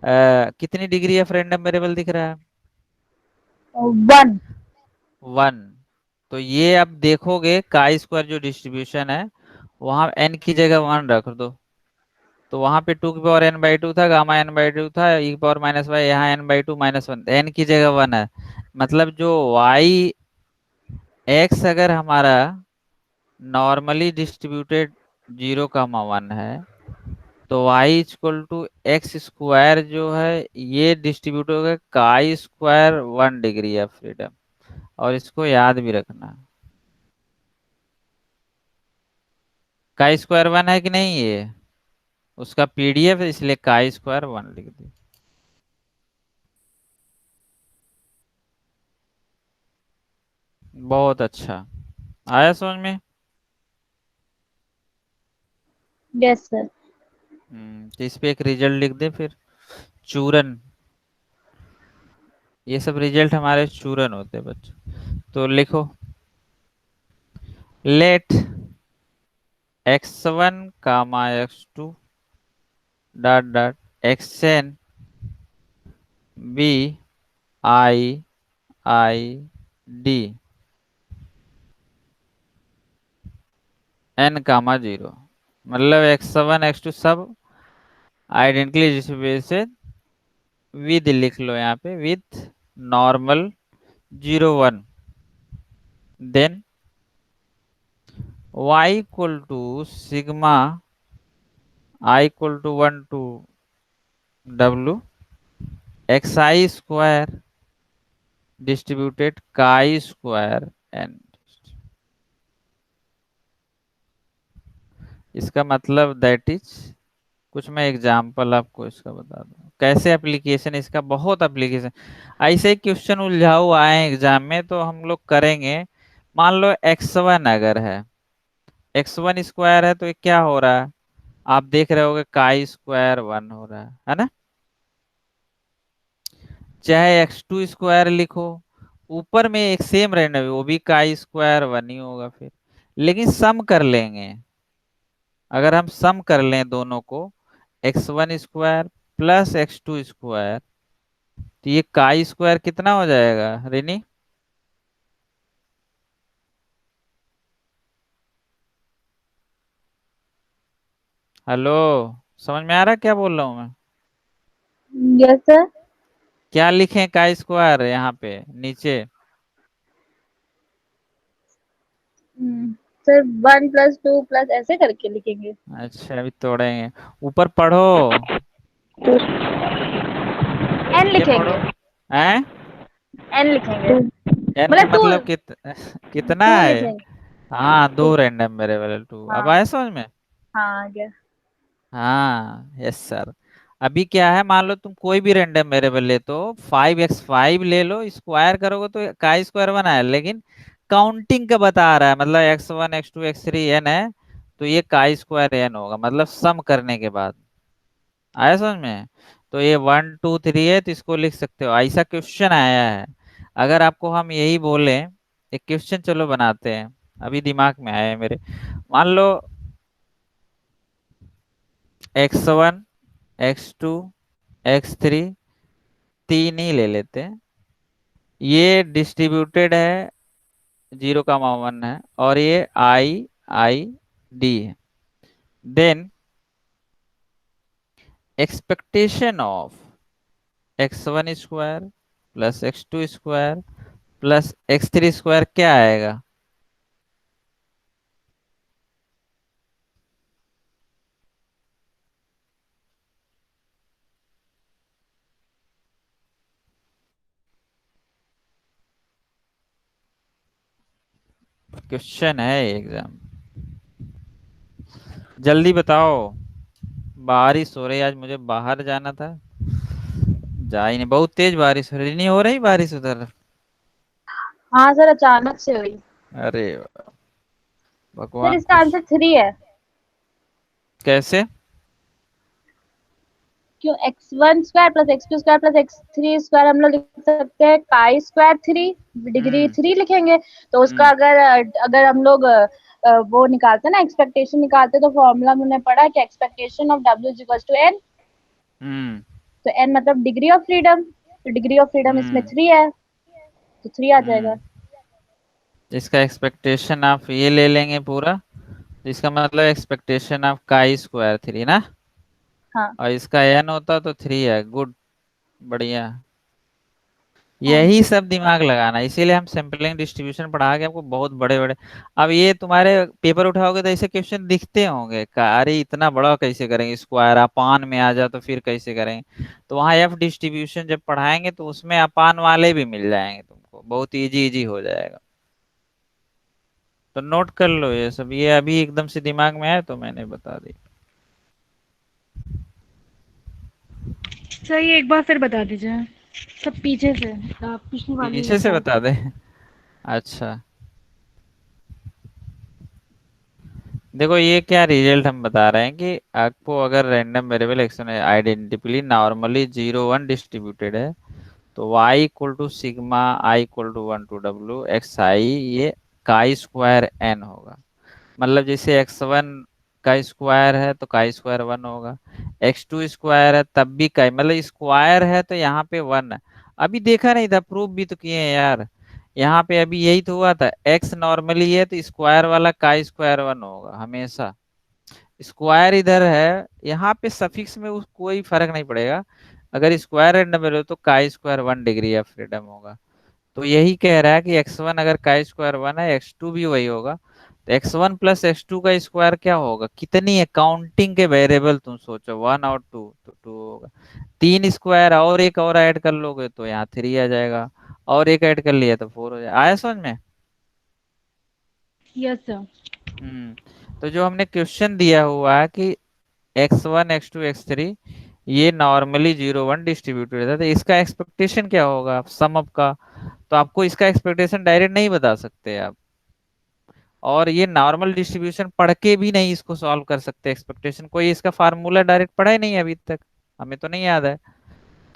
कितनी डिग्री ऑफ रैंडम वेरिएबल दिख रहा है? 1। 1। तो ये अब देखोगे काई स्क्वायर जो डिस्ट्रीब्यूशन है, वहां n की जगह 1 रख दो, तो वहां पे 2n/2 था, गामा n/2 था, e⁻−y, यहाँ n/2 - 1, n की जगह 1 है। मतलब जो y x अगर हमारा नॉर्मली डिस्ट्रीब्यूटेड 0, 1 है, तो y = x² जो है, ये डिस्ट्रीब्यूट होगा chi²1 डिग्री ऑफ फ्रीडम। और इसको याद भी रखना, chi² 1 है कि नहीं, ये उसका पीडीएफ है, इसलिए chi² 1 लिख दी। बहुत अच्छा, आया समझ में? Yes sir. तो इस पे एक रिजल्ट लिख दे फिर। चूरन, ये सब रिजल्ट हमारे चूरन होते हैं बच्चों। तो लिखो, let x1 comma x2 dot dot xn be I I D n comma 0। मतलब x1 x2 सब आइडेंटिकली, जिस वजह से विद लिख लो यहाँ पे, with normal 0 1। Then y equal to sigma i equal to 1 to w xi square distributed chi square n. इसका मतलब दैट इज, कुछ मैं एग्जांपल आपको इसका बता दूं कैसे एप्लीकेशन इसका, बहुत एप्लीकेशन। ऐसे क्वेश्चन उलझाऊ आए एग्जाम में तो हम लोग करेंगे। मान लो x1 अगर है, x1 स्क्वायर है तो ये क्या हो रहा है, आप देख रहे होगे काई स्क्वायर 1 हो रहा है ना। चाहे x2 स्क्वायर लिखो, ऊपर में एक सेम रहना है, वो भी काई स्क्वायर 1 ही होगा फिर। लेकिन सम कर लेंगे, अगर हम सम कर लें दोनों को, x1 square plus x2 square, तो ये काई स्क्वायर कितना हो जाएगा रेनी। हेलो, समझ में आ रहा है क्या बोल रहा हूँ मैं। Yes sir. क्या लिखें काई स्क्वायर यहाँ पे नीचे। सर 1 + 2 + ऐसे करके लिखेंगे। अच्छा अभी तोड़ेंगे, ऊपर पढ़ो, एन नीचे पढ़ो। लिखेंगे। हैं, एन लिखेंगे एन का मतलब टू। मतलब कितना टू है। लिखेंगे। हाँ, टू। दो रैंडम वेरिएबल 2, अब हाँ। आए समझ में। हाँ आ गया। हाँ यस सर। अभी क्या है, मान लो तुम कोई भी रैंडम वेरिएबल ले, तो 5x5 ले लो, स्क्वायर करोगे तो का स्क्वायर बना है, लेकिन काउंटिंग का बता रहा है, मतलब x1 x2 x3 n है, तो ये का स्क्वायर n होगा, मतलब सम करने के बाद। आया समझ में। तो ये 1 2 3 है, तो इसको लिख सकते हो, ऐसा क्वेश्चन आया है। अगर आपको हम यही बोले, एक क्वेश्चन चलो बनाते हैं, अभी दिमाग में आया है मेरे। मान लो x1 x2 x3, तीन ही ले लेते हैं, ये डिस्ट्रीब्यूटेड है, 0 1 है, और ये आई आई डी है। Then expectation of x1 square plus x2 square plus x3 square क्या आएगा। क्वेश्चन है एग्जाम, जल्दी बताओ। बारिश हो रही है, आज मुझे बाहर जाना था, जा ही नहीं, बहुत तेज बारिश हो रही, नहीं हो रही बारिश उधर। हाँ सर अचानक से हुई। अरे सर भगवान इसका कुछ। आंसर 3 है। कैसे। क्यों x1 square + x2 square + x3 square हम लोग लिख सकते हैं काई स्क्वायर 3। डिग्री हम्म 3 लिखेंगे। तो उसका हम्म अगर अगर हम लोग वो निकालते हैं ना, एक्सपेक्टेशन निकालते हैं, तो फॉर्मूला हमने पढ़ा कि एक्सपेक्टेशन ऑफ w = n। हम्म तो n मतलब डिग्री ऑफ फ्रीडम, तो डिग्री ऑफ फ्रीडम इसमें हम्म 3 है, तो 3 आ जाएगा। हम्म इसका एक्सपेक्टेशन आप ये ले लेंगे पूरा, तो इसका मतलब एक्सपेक्टेशन ऑफ काई स्क्वायर 3 ना, हाँ। और इसका एन होता तो 3 है। गुड, बढ़िया। हाँ यही सब दिमाग लगाना, इसीलिए हम सैंपलिंग डिस्ट्रीब्यूशन पढ़ा के आपको बहुत बड़े बड़े। अब ये तुम्हारे पेपर उठाओगे तो ऐसे क्वेश्चन दिखते होंगे, अरे इतना बड़ा कैसे करेंगे, स्क्वायर अपान में आ जाए तो फिर कैसे करेंगे। तो वहाँ एफ डिस्ट्रीब्यूशन जब पढ़ाएंगे तो उसमें अपान वाले भी मिल जाएंगे तुमको, बहुत इजी इजी हो जाएगा। तो नोट कर लो ये सब, ये अभी एकदम से दिमाग में आया तो मैंने बता दी। सही, एक बार फिर बता दीजिए। सब पीछे से, पिछली वाली पीछे से का। बता दे। अच्छा, देखो ये क्या रिजल्ट हम बता रहे हैं कि आपको अगर random variable x n identically normally 0 1 distributed है, तो y equal to sigma i equal to 1 to w x i, ये काई स्क्वायर n होगा। मतलब जैसे x1 का स्क्वायर है तो काई स्क्वायर 1 होगा, x2 स्क्वायर है तब भी काई, मतलब स्क्वायर है तो यहाँ पे 1 है। अभी देखा नहीं था, प्रूफ भी तो किए हैं यार। यहाँ पे अभी यही तो हुआ था, x नॉर्मली है तो स्क्वायर वाला काई स्क्वायर 1 होगा हमेशा। स्क्वायर इधर है, यहाँ पे सफिक्स में कोई फर्क नहीं पड़ेगा। अगर स्क्वायर रैंडम हो तो chi square 1 degree of freedom होगा। तो यही कह रहा है कि x1 अगर काई स्क्वायर 1 है, x2 भी वही होगा। तो x1 प्लस x2 का स्क्वायर क्या होगा, कितनी है काउंटिंग के वेरिएबल तुम सोचो, 1 और 2, तो 2 होगा। 3 स्क्वायर और एक और ऐड कर लोगे तो यहाँ 3 आ जाएगा, और एक ऐड कर लिया तो 4 हो जाएगा। आया समझ में? Yes sir. तो जो हमने क्वेश्चन दिया हुआ है कि x1 x2 x3 ये नॉर्मली 0 1 डिस्ट्रीब्यूटेड है, तो इसका एक्सपेक्टेशन क्या होगा सम अप का? तो आपको इसका एक्सपेक्टेशन डायरेक्ट नहीं बता सकते आप, और ये नॉर्मल डिस्ट्रीब्यूशन पढ़ के भी नहीं इसको सॉल्व कर सकते एक्सपेक्टेशन। कोई इसका फार्मूला डायरेक्ट पढ़ा ही नहीं है अभी तक, हमें तो नहीं याद है।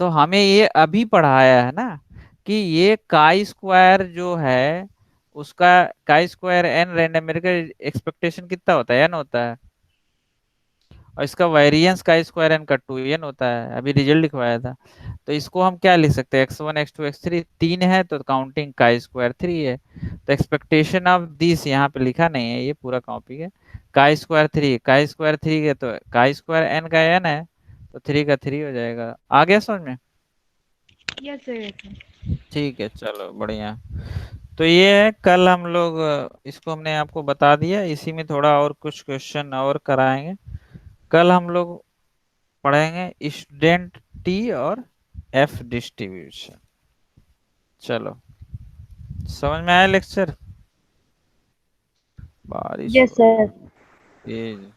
तो हमें ये अभी पढ़ाया है ना कि ये काई स्क्वायर जो है उसका, काई स्क्वायर एन रैंडम का एक्सपेक्टेशन कितना होता है, एन होता है, और इसका वेरिएंस का स्क्वायर एन का 2n होता है, अभी रिजल्ट लिखवाया था। तो इसको हम क्या लिख सकते हैं, x1 x2 x3 तीन है तो काउंटिंग का स्क्वायर 3 है। तो एक्सपेक्टेशन ऑफ दिस यहाँ पे लिखा नहीं है, ये पूरा कॉपी है। का स्क्वायर 3 है तो का स्क्वायर एन का एन है, तो 3 का 3 हो जाएगा। आ गया समझ में? Yes sir, yes sir. ठीक है, चलो बढ़िया। तो ये है, कल हम लोग इसको हमने आपको बता दिया, इसी में थोड़ा और कुछ क्वेश्चन और कराएंगे। कल हम लोग पढ़ेंगे स्टूडेंट टी और एफ डिस्ट्रीब्यूशन। चलो, समझ में आया लेक्चर? बारिश यस हो सर। रही है।